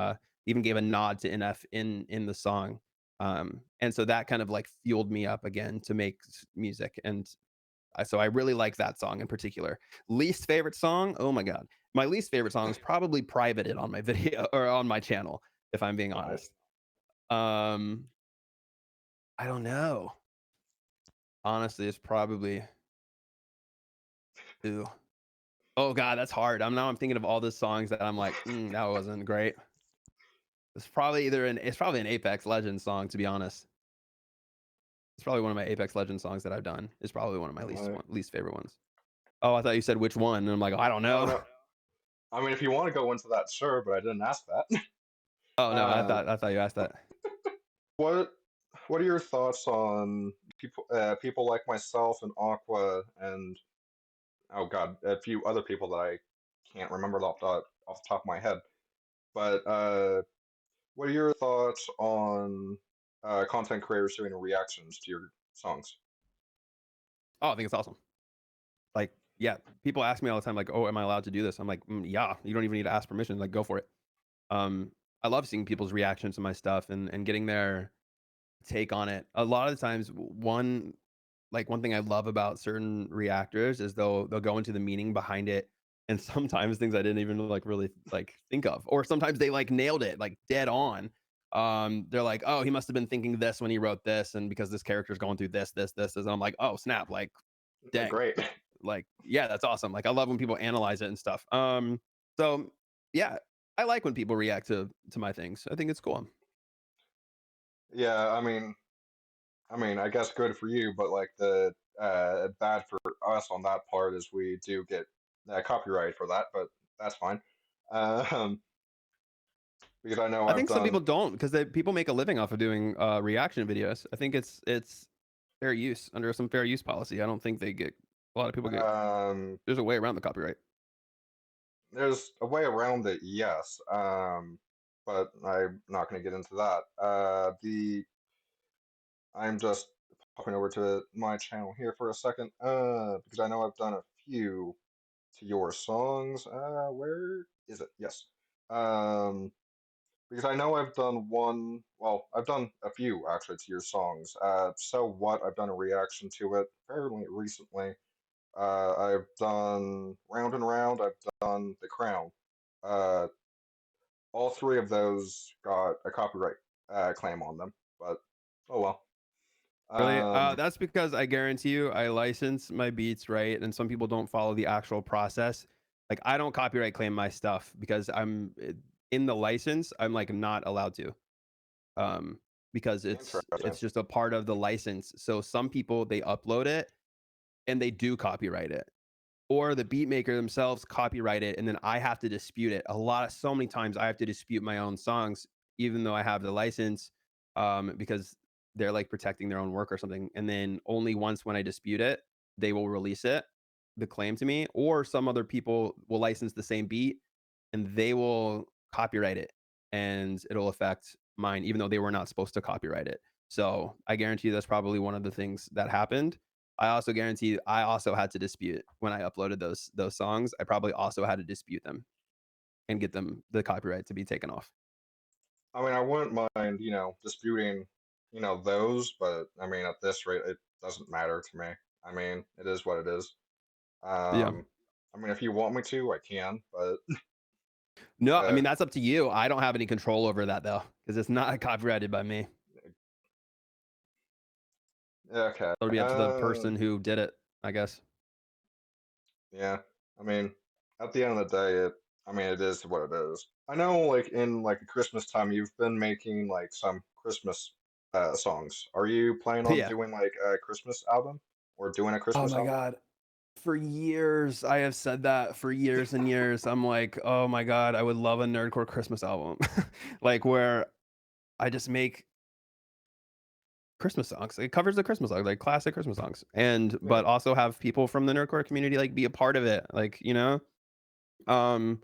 Speaker 3: even gave a nod to NF in the song. And so that kind of like fueled me up again to make music. And so I really like that song in particular. Least favorite song? Oh my god. My least favorite song is probably privated on my video or on my channel, if I'm being
Speaker 2: Nice.
Speaker 3: honest. Um, I don't know. Honestly, it's probably ooh. Oh god, that's hard. I'm thinking of all the songs that I'm like, that wasn't great. It's probably an Apex Legends song, to be honest. It's probably one of my Apex Legends songs that I've done. It's probably one of my least favorite ones. Oh, I thought you said which one, and I'm like, I don't
Speaker 2: Oh
Speaker 3: know.
Speaker 2: no. I mean, if you want to go into that, sure, but I didn't ask that.
Speaker 3: Oh no, I
Speaker 2: um,
Speaker 3: thought you asked that.
Speaker 2: what What are your thoughts on people like myself and Aqua and oh god, a few other people that I can't remember off the top of my head. But what are your thoughts on content creators doing reactions to your songs?
Speaker 3: Oh, I think it's awesome. Like, yeah, people ask me all the time, like, "Oh, am I allowed to do this?" I'm like, "Yeah, you don't even need to ask permission. Like, go for it." Um, I love seeing people's reactions to my stuff and getting their take on it. A lot of the times, one thing I love about certain reactors is they'll go into the meaning behind it, and sometimes things I didn't even like really like think of, or sometimes they like nailed it like dead on. They're like, "Oh, he must have been thinking this when he wrote this, and because this character's going through this," and I'm like, "Oh, snap! Like, dang."
Speaker 2: Great.
Speaker 3: Like, yeah, that's awesome. Like, I love when people analyze it and stuff. So yeah, I like when people react to my things. I think it's cool.
Speaker 2: Yeah, I guess good for you, but like the bad for us on that part is we do get copyright for that, but that's fine. Um, because I know
Speaker 3: I
Speaker 2: I've
Speaker 3: think some people
Speaker 2: done.
Speaker 3: don't because people make a living off of doing reaction videos. I think it's fair use under some fair use policy. I don't think they get a lot of people get.
Speaker 2: Um,
Speaker 3: There's a way around the copyright.
Speaker 2: there's a way around it, yes. But I'm not going to get into that. I'm just popping over to my channel here for a second, because I know I've done a few to your songs. Where is it? Yes. Um, because I know I've done one. Well, I've done a few actually to your songs. So what? I've done a reaction to it fairly recently. I've done Round and Round. I've done The Crown. Uh, all three of those got a copyright claim on them, but oh well.
Speaker 3: Really,
Speaker 2: Um,
Speaker 3: that's because I guarantee you, I license my beats right, and some people don't follow the actual process. Like, I don't copyright claim my stuff because in the license. I'm like not allowed to. um, because
Speaker 2: Interesting.
Speaker 3: it's just a part of the license. So some people they upload it and they do copyright it, or the beat maker themselves copyright it, and then I have to dispute it. So many times I have to dispute my own songs, even though I have the license, because they're like protecting their own work or something. And then only once when I dispute it, they will release it, the claim to me, or some other people will license the same beat and they will copyright it and it'll affect mine, even though they were not supposed to copyright it. So I guarantee you that's probably one of the things that happened. I also guarantee I also had to dispute when I uploaded those songs. I probably also had to dispute them and get them the copyright to be taken off.
Speaker 2: I mean, I wouldn't mind, disputing, those, but I mean, at this rate, it doesn't matter to me. I mean, it is what it is.
Speaker 3: Yeah.
Speaker 2: I mean, if you want me to, I can, but
Speaker 3: No, I
Speaker 2: uh,
Speaker 3: mean that's up to you. I don't have any control over that though, because it's not copyrighted by me.
Speaker 2: okay.
Speaker 3: It'll be up to the person who did it, I guess.
Speaker 2: Yeah. I mean, at the end of the day, it is what it is. I know, like in like the Christmas time, you've been making like some Christmas songs. Are you planning on
Speaker 3: Yeah.
Speaker 2: doing like a Christmas album or doing a
Speaker 3: Oh
Speaker 2: Christmas
Speaker 3: my
Speaker 2: album?
Speaker 3: god. For years, I have said that for years and years. I'm like, oh my god, I would love a nerdcore Christmas album, like where I just make Christmas songs. It covers the Christmas songs, like classic Christmas songs, and
Speaker 2: Yeah.
Speaker 3: but also have people from the nerdcore community like be a part of it, like um,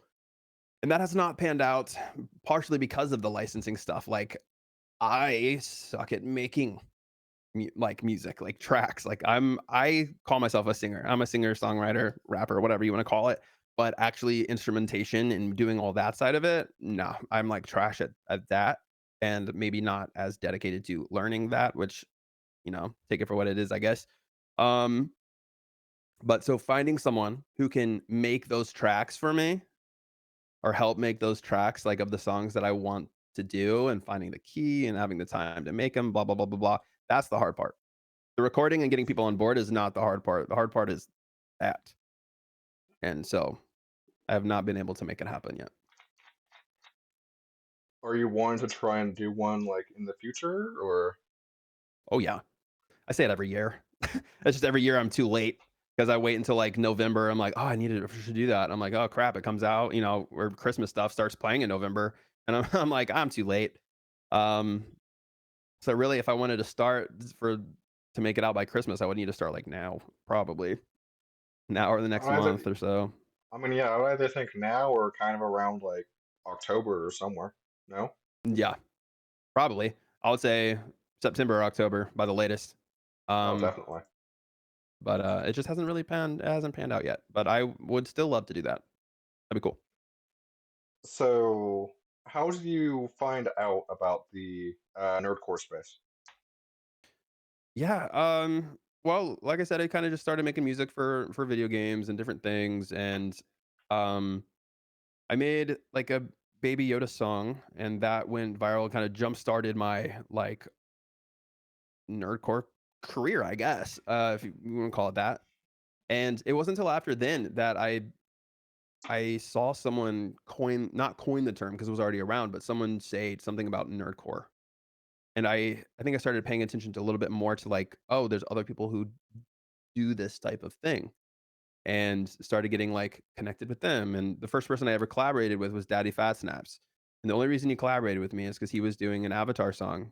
Speaker 3: and that has not panned out partially because of the licensing stuff. Like I suck at making like music, like tracks. Like I call myself a singer. I'm a singer, songwriter, rapper, whatever you want to call it. But actually, instrumentation and doing all that side of it, no, I'm like trash at that, and maybe not as dedicated to learning that, which take it for what it is, I guess. Um, but so finding someone who can make those tracks for me or help make those tracks like of the songs that I want to do and finding the key and having the time to make them, blah, blah, blah, blah, blah. That's the hard part. The recording and getting people on board is not the hard part. The hard part is that. And so I have not been able to make it happen yet.
Speaker 2: Are you wanting to try and do one like in the future, or?
Speaker 3: Oh yeah, I say it every year. It's just every year I'm too late because I wait until like November. I'm like, oh, I needed to do that. I'm like, oh crap, it comes out, or Christmas stuff starts playing in November, and I'm, I'm like, I'm too late. Um, so really, if I wanted to start to make it out by Christmas, I would need to start like now, probably now or the next
Speaker 2: I either,
Speaker 3: month or so.
Speaker 2: I mean, yeah, I would either think now or kind of around like October or somewhere. No?
Speaker 3: Yeah, probably. I would say September or October by the latest.
Speaker 2: Oh,
Speaker 3: Um,
Speaker 2: definitely.
Speaker 3: but it just hasn't panned out yet. But I would still love to do that. That'd be cool.
Speaker 2: So, how did you find out about the nerdcore space?
Speaker 3: Yeah. Well, like I said, I kind of just started making music for video games and different things, and um, I made like a Baby Yoda song, and that went viral. Kind of jump started my like nerdcore career, I guess, if you want to call it that. And it wasn't until after then that I saw someone not coin the term because it was already around, but someone say something about nerdcore. And I think I started paying attention to a little bit more to like, oh, there's other people who do this type of thing, and started getting like connected with them. And the first person I ever collaborated with was Daddy Fat Snaps. And the only reason he collaborated with me is because he was doing an Avatar song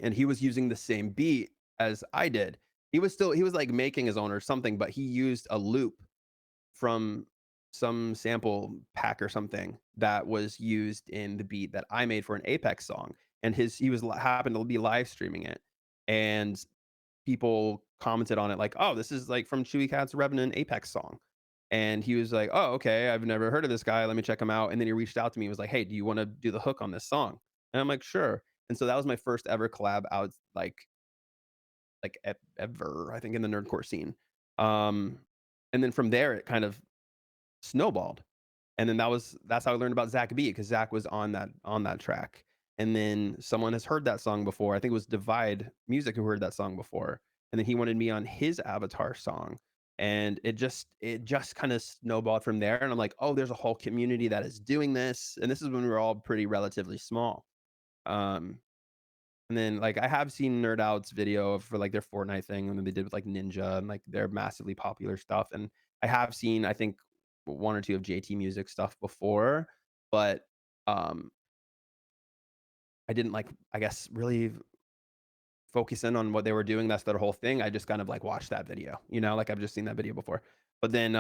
Speaker 3: and he was using the same beat as I did. He was like making his own or something, but he used a loop from some sample pack or something that was used in the beat that I made for an Apex song. And he was happened to be live streaming it, and people commented on it like, "Oh, this is like from Chewiecatt's Revenant Apex song." And he was like, "Oh, okay, I've never heard of this guy. Let me check him out." And then he reached out to me and was like, "Hey, do you want to do the hook on this song?" And I'm like, "Sure." And so that was my first ever collab out ever, I think, in the nerdcore scene. Um, and then from there, it kind of snowballed. And then that's how I learned about Zach B because Zach was on that track. And then someone has heard that song before. I think it was Divide Music who heard that song before. And then he wanted me on his Avatar song. And it just kind of snowballed from there. And I'm like, oh, there's a whole community that is doing this. And this is when we were all pretty relatively small. Um, and then like I have seen Nerd Out's video for like their Fortnite thing and then they did with like Ninja and like their massively popular stuff. And I have seen, I think, one or two of JT Music stuff before, but um I didn't like, I guess, really focus in on what they were doing. That's their whole thing. I just kind of like watched that video, like I've just seen that video before. But then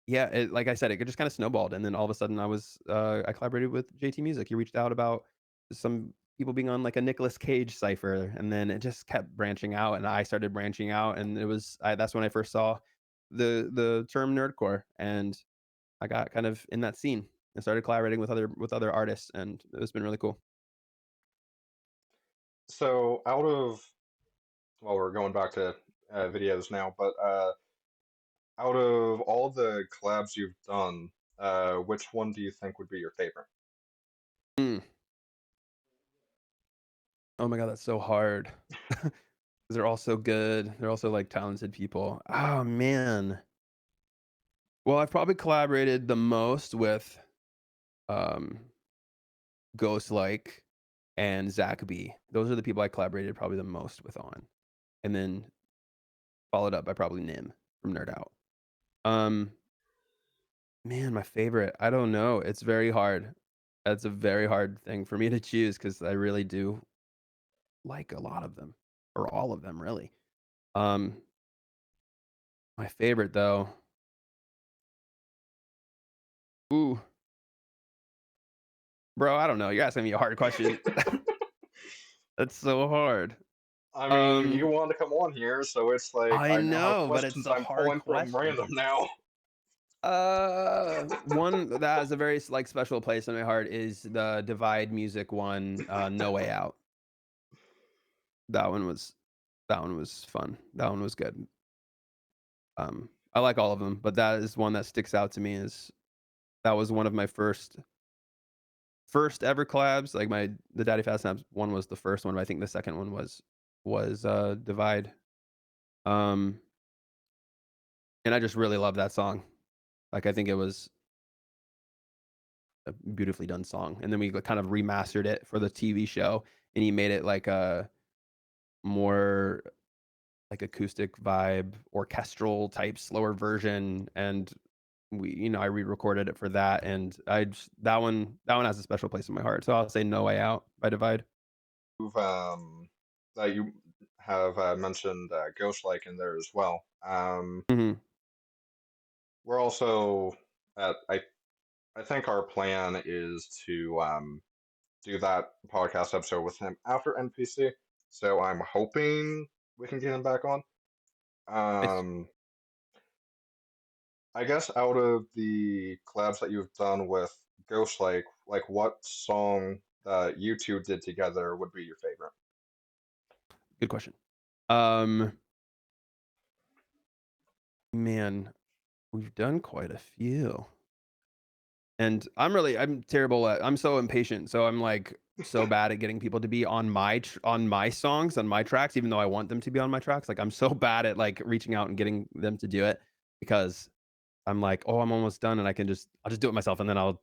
Speaker 3: yeah, like I said, it just kind of snowballed, and then all of a sudden I collaborated with JT Music. He reached out about some people being on like a Nicolas Cage cipher, and then it just kept branching out, and I started branching out, and that's when I first saw the term nerdcore, and I got kind of in that scene and started collaborating with other artists, and it's been really cool.
Speaker 2: So, out of, well, we're going back to videos now, but out of all the collabs you've done, which one do you think would be your favorite?
Speaker 3: Mm. Oh my god, that's so hard. 'Cause they're all so good. They're also like talented people. Oh man. Well, I've probably collaborated the most with um Ghostlike and Zach B. Those are the people I collaborated probably the most with on. And then followed up by probably Nim from Nerd Out. Um Man, my favorite. I don't know. It's very hard. That's a very hard thing for me to choose because I really do like a lot of them. Or all of them really. Um my favorite though. Ooh, bro, I don't know. You're asking me a hard question. That's so hard.
Speaker 2: I mean, you
Speaker 3: Um,
Speaker 2: wanted to come on here, so it's like
Speaker 3: I
Speaker 2: I now have
Speaker 3: know, but it's
Speaker 2: questions
Speaker 3: a
Speaker 2: I'm
Speaker 3: hard
Speaker 2: pulling from
Speaker 3: question.
Speaker 2: random now.
Speaker 3: One that has a very like special place in my heart is the Divide Music one, No Way Out. That one was that one was fun. That one was good. I like all of them, but that is one that sticks out to me. Is that was one of my first ever collabs. Like the Daddy Fast Snaps one was the first one, but I think the second one was Divide. Um, and I just really love that song. Like I think it was a beautifully done song. And then we kind of remastered it for the TV show, and he made it like a more like acoustic vibe, orchestral type, slower version. And I re-recorded it for that, and that one has a special place in my heart. So I'll say "No Way Out" by Divide.
Speaker 2: You've, that you have mentioned Ghostlike in there as well.
Speaker 3: Hmm.
Speaker 2: We're also at I think our plan is to do that podcast episode with him after NPC. So I'm hoping we can get him back on.
Speaker 3: It's
Speaker 2: I guess out of the collabs that you've done with Ghostlike, like what song that you two did together would be your favorite?
Speaker 3: good question. Um, Man, we've done quite a few. And I'm terrible I'm so impatient. So I'm like so bad at getting people to be on my songs, on my tracks, even though I want them to be on my tracks. Like I'm so bad at like reaching out and getting them to do it, because I'm like, oh, I'm almost done, and I'll just do it myself, and then I'll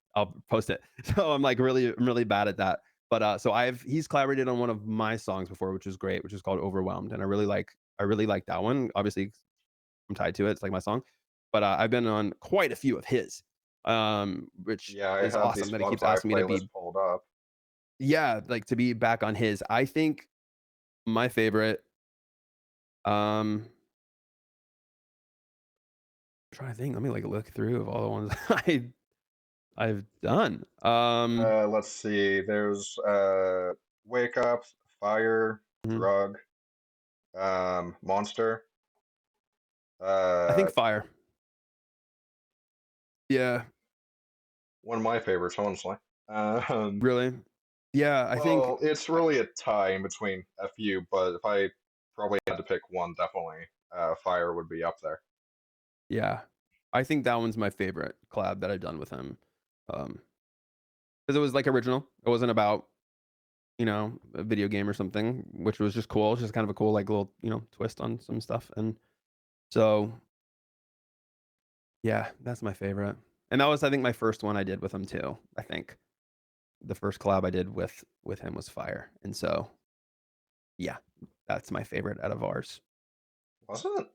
Speaker 3: post it. So I'm really bad at that. But so he's collaborated on one of my songs before, which is great, which is called Overwhelmed. And I really like that one. Obviously I'm tied to it. It's like my song. But I've been on quite a few of his, which
Speaker 2: Yeah, I
Speaker 3: is
Speaker 2: have the
Speaker 3: awesome that he keeps
Speaker 2: Spotify
Speaker 3: asking me to
Speaker 2: playlist
Speaker 3: be,
Speaker 2: pulled up.
Speaker 3: yeah, like to be back on his. I think my favorite, um, I'm trying to think. Let me like look through of all the ones I've done.
Speaker 2: Let's see. There's Wake Up, Fire,
Speaker 3: Mhm.
Speaker 2: Drug, Monster.
Speaker 3: I think
Speaker 2: Uh,
Speaker 3: Fire. Yeah,
Speaker 2: One of my favorites, honestly. Um,
Speaker 3: really. Yeah, I think
Speaker 2: well, it's
Speaker 3: I-
Speaker 2: really a tie in between a few, but if I probably had to pick one, definitely Fire would be up there.
Speaker 3: yeah. I think that one's my favorite collab that I've done with him. Because it was like original. It wasn't about, a video game or something, which was just cool. It's just kind of a cool, like little, twist on some stuff. And so, yeah, that's my favorite. And that was, I think, my first one I did with him too. I think the first collab I did with him was Fire. And so, yeah, that's my favorite out of ours.
Speaker 2: Was it?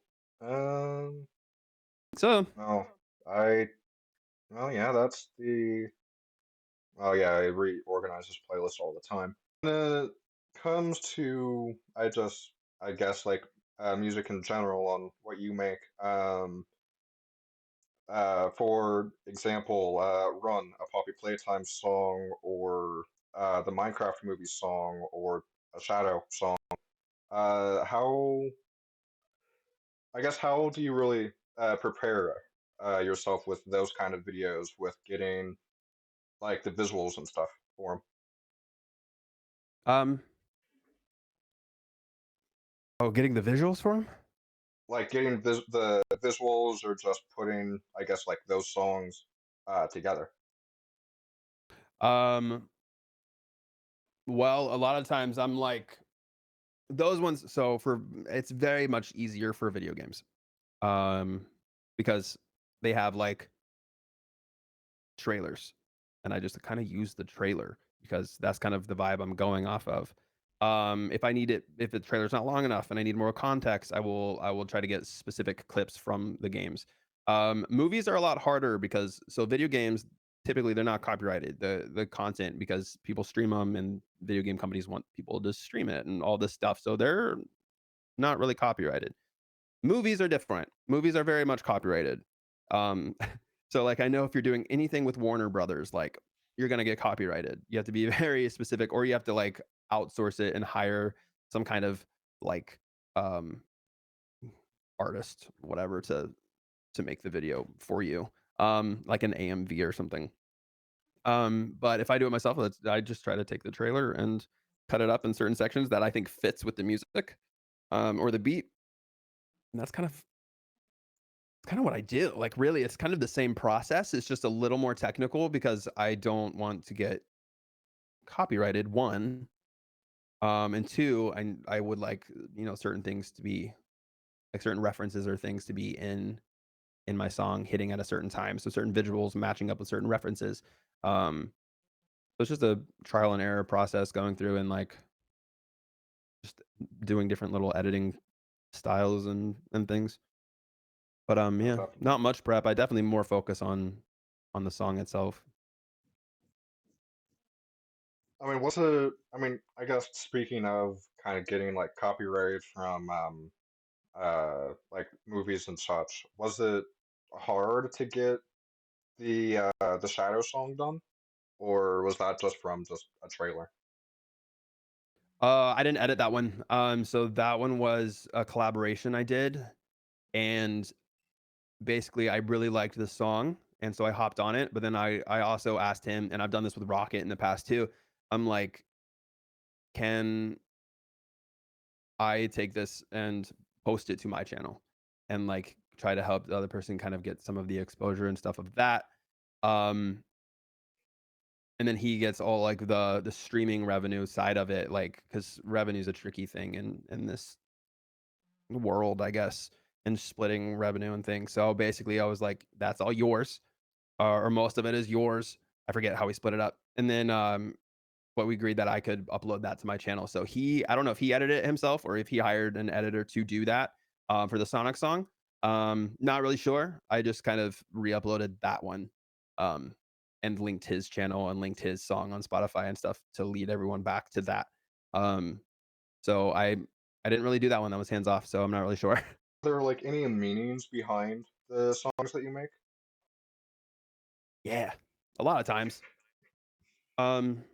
Speaker 2: Um,
Speaker 3: So,
Speaker 2: no, I. Well, yeah, that's the. Oh yeah, I reorganize this playlist all the time. When it comes to, I guess, like music in general on what you make. For example, Run, a Poppy Playtime song, or the Minecraft movie song, or a Shadow song. How, I guess, how do you really prepare yourself with those kind of videos, with getting like the visuals and stuff for them?
Speaker 3: um, oh, getting the visuals for him?
Speaker 2: Like getting the visuals, or just putting, I guess, like those songs together.
Speaker 3: Um, well, a lot of times I'm like, those ones. So it's very much easier for video games, um, because they have like trailers, and I just kind of use the trailer because that's kind of the vibe I'm going off of. If the trailer's not long enough and I need more context, I will try to get specific clips from the games. Movies are a lot harder because video games, typically they're not copyrighted, the content, because people stream them and video game companies want people to stream it and all this stuff. So they're not really copyrighted. Movies are different. Movies are very much copyrighted. Um, so like I know if you're doing anything with Warner Brothers, like you're gonna get copyrighted. You have to be very specific, or you have to like outsource it and hire some kind of like um artist, whatever, to make the video for you. Like an AMV or something. But if I do it myself, I just try to take the trailer and cut it up in certain sections that I think fits with the music, or the beat. And that's kind of what I do. Like, really, it's kind of the same process. It's just a little more technical because I don't want to get copyrighted, one. And two, I would like, certain things to be, like certain references or things to be in in my song hitting at a certain time, so certain visuals matching up with certain references. So it's just a trial and error process going through and like just doing different little editing styles and things. But
Speaker 2: Yeah,
Speaker 3: yeah,
Speaker 2: definitely.
Speaker 3: not much prep. I definitely more focus on the song itself.
Speaker 2: I mean, what's a? I mean, I guess speaking of kind of getting like copyright from like movies and such, was it hard to get the Shadow song done, or was that just from just a trailer?
Speaker 3: I didn't edit that one. So that one was a collaboration I did, and basically I really liked the song, and so I hopped on it. But then I also asked him, and I've done this with Rocket in the past too. I'm like, can I take this and post it to my channel, and like try to help the other person kind of get some of the exposure and stuff of that. Um, and then he gets all like the streaming revenue side of it, like because revenue is a tricky thing in this world, I guess, and splitting revenue and things. So basically, I was like, "That's all yours, or most of it is yours." I forget how we split it up, and then but we agreed that I could upload that to my channel. So I don't know if he edited it himself or if he hired an editor to do that for the Sonic song. Not really sure. I just kind of re-uploaded that one um, and linked his channel and linked his song on Spotify and stuff to lead everyone back to that. Um, so I didn't really do that one. That was hands off. So I'm not really sure.
Speaker 2: Are there like any meanings behind the songs that you make?
Speaker 3: Yeah, a lot of times. Um,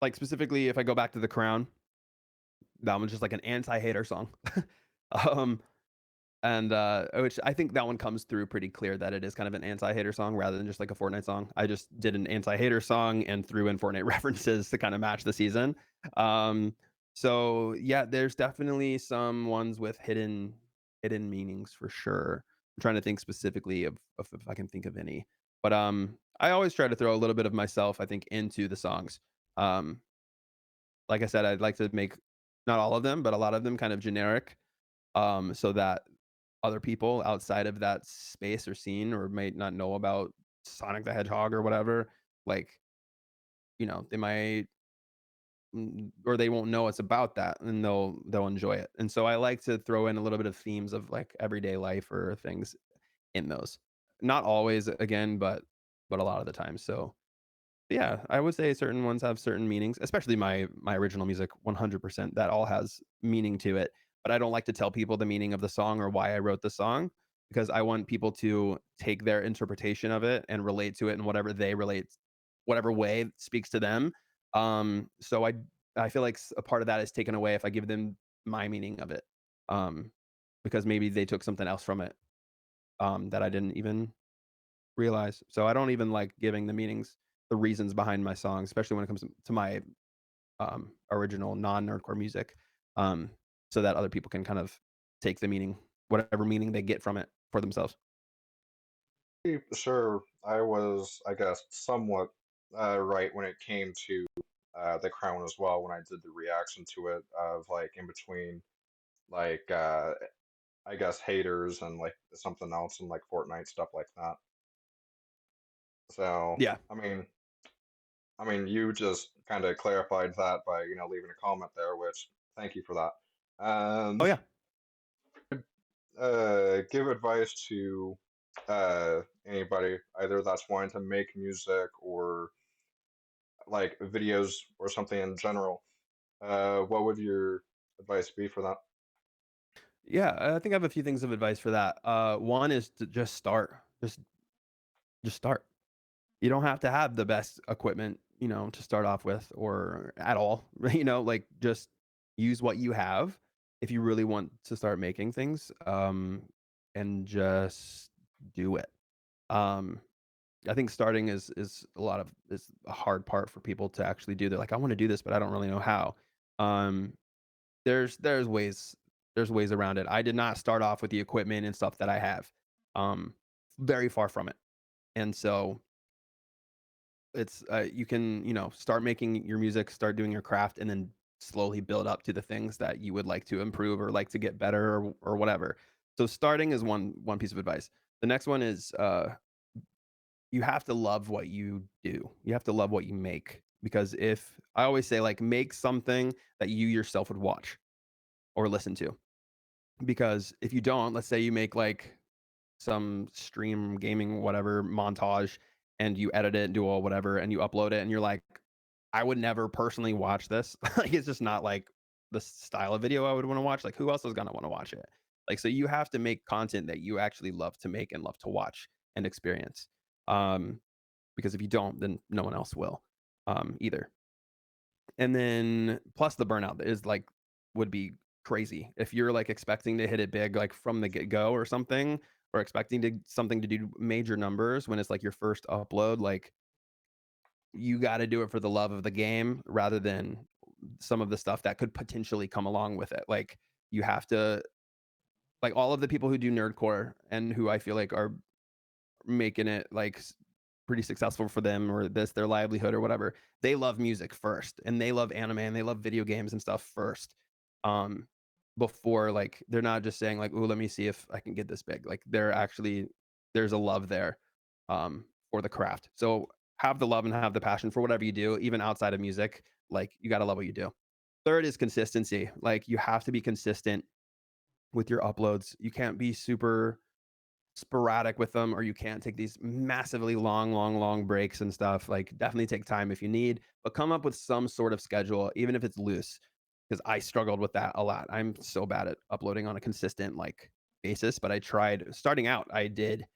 Speaker 3: like specifically, if I go back to The Crown, that one's just like an anti-hater song. um, and which I think that one comes through pretty clear that it is kind of an anti-hater song rather than just like a Fortnite song. I just did an anti-hater song and threw in Fortnite references to kind of match the season. Um, so yeah, there's definitely some ones with hidden meanings for sure. I'm trying to think specifically of if I can think of any, but I always try to throw a little bit of myself, I think, into the songs. Um, like I said, I'd like to make not all of them, but a lot of them kind of generic, so that other people outside of that space or scene or might not know about Sonic the Hedgehog or whatever, like, they might or they won't know it's about that and they'll enjoy it. And so I like to throw in a little bit of themes of like everyday life or things in those. Not always again, but a lot of the time. So yeah, I would say certain ones have certain meanings, especially my original music, 100%. That all has meaning to it. But I don't like to tell people the meaning of the song or why I wrote the song because I want people to take their interpretation of it and relate to it in whatever they relate, whatever way speaks to them. So I feel like a part of that is taken away if I give them my meaning of it, um, because maybe they took something else from it that I didn't even realize. So I don't even like giving the meanings, the reasons behind my songs, especially when it comes to my original non-nerdcore music, um, so that other people can kind of take the meaning, whatever meaning they get from it for themselves.
Speaker 2: Sure, I was, I guess, somewhat right when it came to The Crown as well, when I did the reaction to it of like in between like I guess haters and like something else and like Fortnite stuff like that. So,
Speaker 3: Yeah.
Speaker 2: I mean, you just kind of clarified that by, leaving a comment there, which thank you for that.
Speaker 3: Oh yeah.
Speaker 2: Give advice to anybody either that's wanting to make music or like videos or something in general. What would your advice be for that?
Speaker 3: Yeah. I think I have a few things of advice for that. One is to just start. Just start. You don't have to have the best equipment, to start off with or at all. Like just use what you have if you really want to start making things, and just do it. Um, I think starting is a hard part for people to actually do. They're like, I want to do this, but I don't really know how. Um, there's ways around it. I did not start off with the equipment and stuff that I have. Um, very far from it. And so it's you can start making your music, start doing your craft, and then slowly build up to the things that you would like to improve or like to get better or whatever. So starting is one piece of advice. The next one is you have to love what you do. You have to love what you make, because if I always say, like, make something that you yourself would watch or listen to. Because if you don't, let's say you make like some stream gaming whatever montage and you edit it and do all whatever and you upload it and you're like, I would never personally watch this. Like, it's just not like the style of video I would want to watch. Like, who else is gonna want to watch it? Like, so you have to make content that you actually love to make and love to watch and experience. Um, because if you don't, then no one else will, either. And then plus the burnout is like would be crazy if you're like expecting to hit it big like from the get go or something, or expecting to something to do major numbers when it's like your first upload. Like, you got to do it for the love of the game rather than some of the stuff that could potentially come along with it. Like, you have to, like, all of the people who do nerdcore and who I feel like are making it like pretty successful for them, or this their livelihood or whatever, they love music first and they love anime and they love video games and stuff first, um before, like, they're not just saying like, oh, let me see if I can get this big. Like, they're actually, there's a love there, for the craft. So have the love and have the passion for whatever you do, even outside of music. Like, you got to love what you do. Third is consistency. Like, you have to be consistent with your uploads. You can't be super sporadic with them, or you can't take these massively long breaks and stuff. Like, definitely take time if you need, but come up with some sort of schedule, even if it's loose, because I struggled with that a lot. I'm so bad at uploading on a consistent like basis, but I tried starting out. I did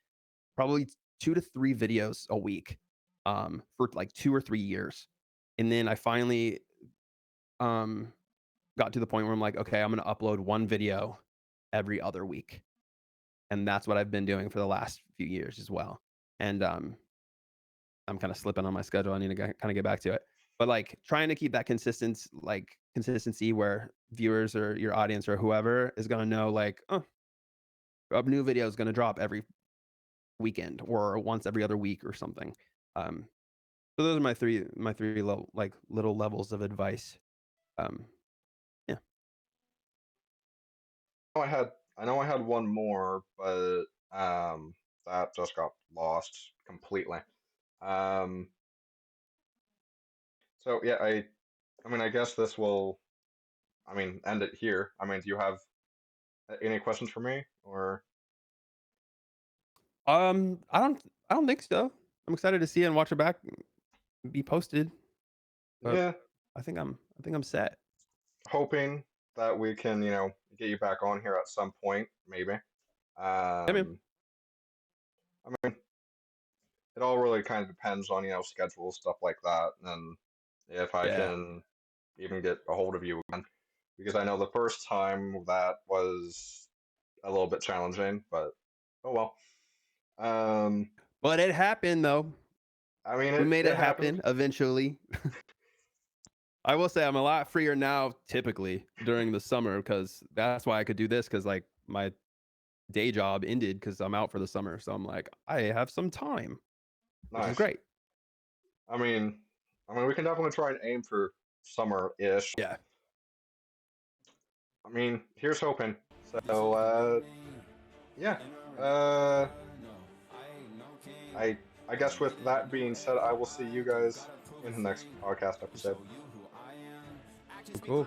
Speaker 3: probably 2 to 3 videos a week, for like 2 or 3 years, and then I finally um got to the point where I'm like, okay, I'm going to upload one video every other week, and that's what I've been doing for the last few years as well. And I'm kind of slipping on my schedule. I need to kind of get back to it. But like, trying to keep that consistency where viewers or your audience or whoever is going to know, like, oh, a new video is going to drop every weekend or once every other week or something. Um, so those are my three like little levels of advice. Um, yeah.
Speaker 2: I know I had one more, but that just got lost completely. Um, so yeah, I mean, I guess this will, I mean, end it here. I mean, do you have any questions for me, or?
Speaker 3: I don't think so. I'm excited to see it and watch it back be posted. But
Speaker 2: Yeah,
Speaker 3: I think I'm set.
Speaker 2: hoping that we can, get you back on here at some point, maybe.
Speaker 3: Yeah, man.
Speaker 2: Um, I mean, it all really kind of depends on, schedule, stuff like that, and if I
Speaker 3: Yeah.
Speaker 2: can even get a hold of you again. Because I know the first time that was a little bit challenging, but oh well. Um,
Speaker 3: But it happened though.
Speaker 2: I mean,
Speaker 3: We made
Speaker 2: it
Speaker 3: it
Speaker 2: happened.
Speaker 3: happen eventually. I will say I'm a lot freer now typically during the summer, because that's why I could do this, because like my day job ended because I'm out for the summer. So I'm like, I have some time, which is
Speaker 2: Nice.
Speaker 3: great.
Speaker 2: I mean, we can definitely try and aim for summer-ish.
Speaker 3: Yeah.
Speaker 2: I mean, here's hoping. So, yeah. Uh, I I guess with that being said, I will see you guys in the next podcast episode.
Speaker 3: Cool.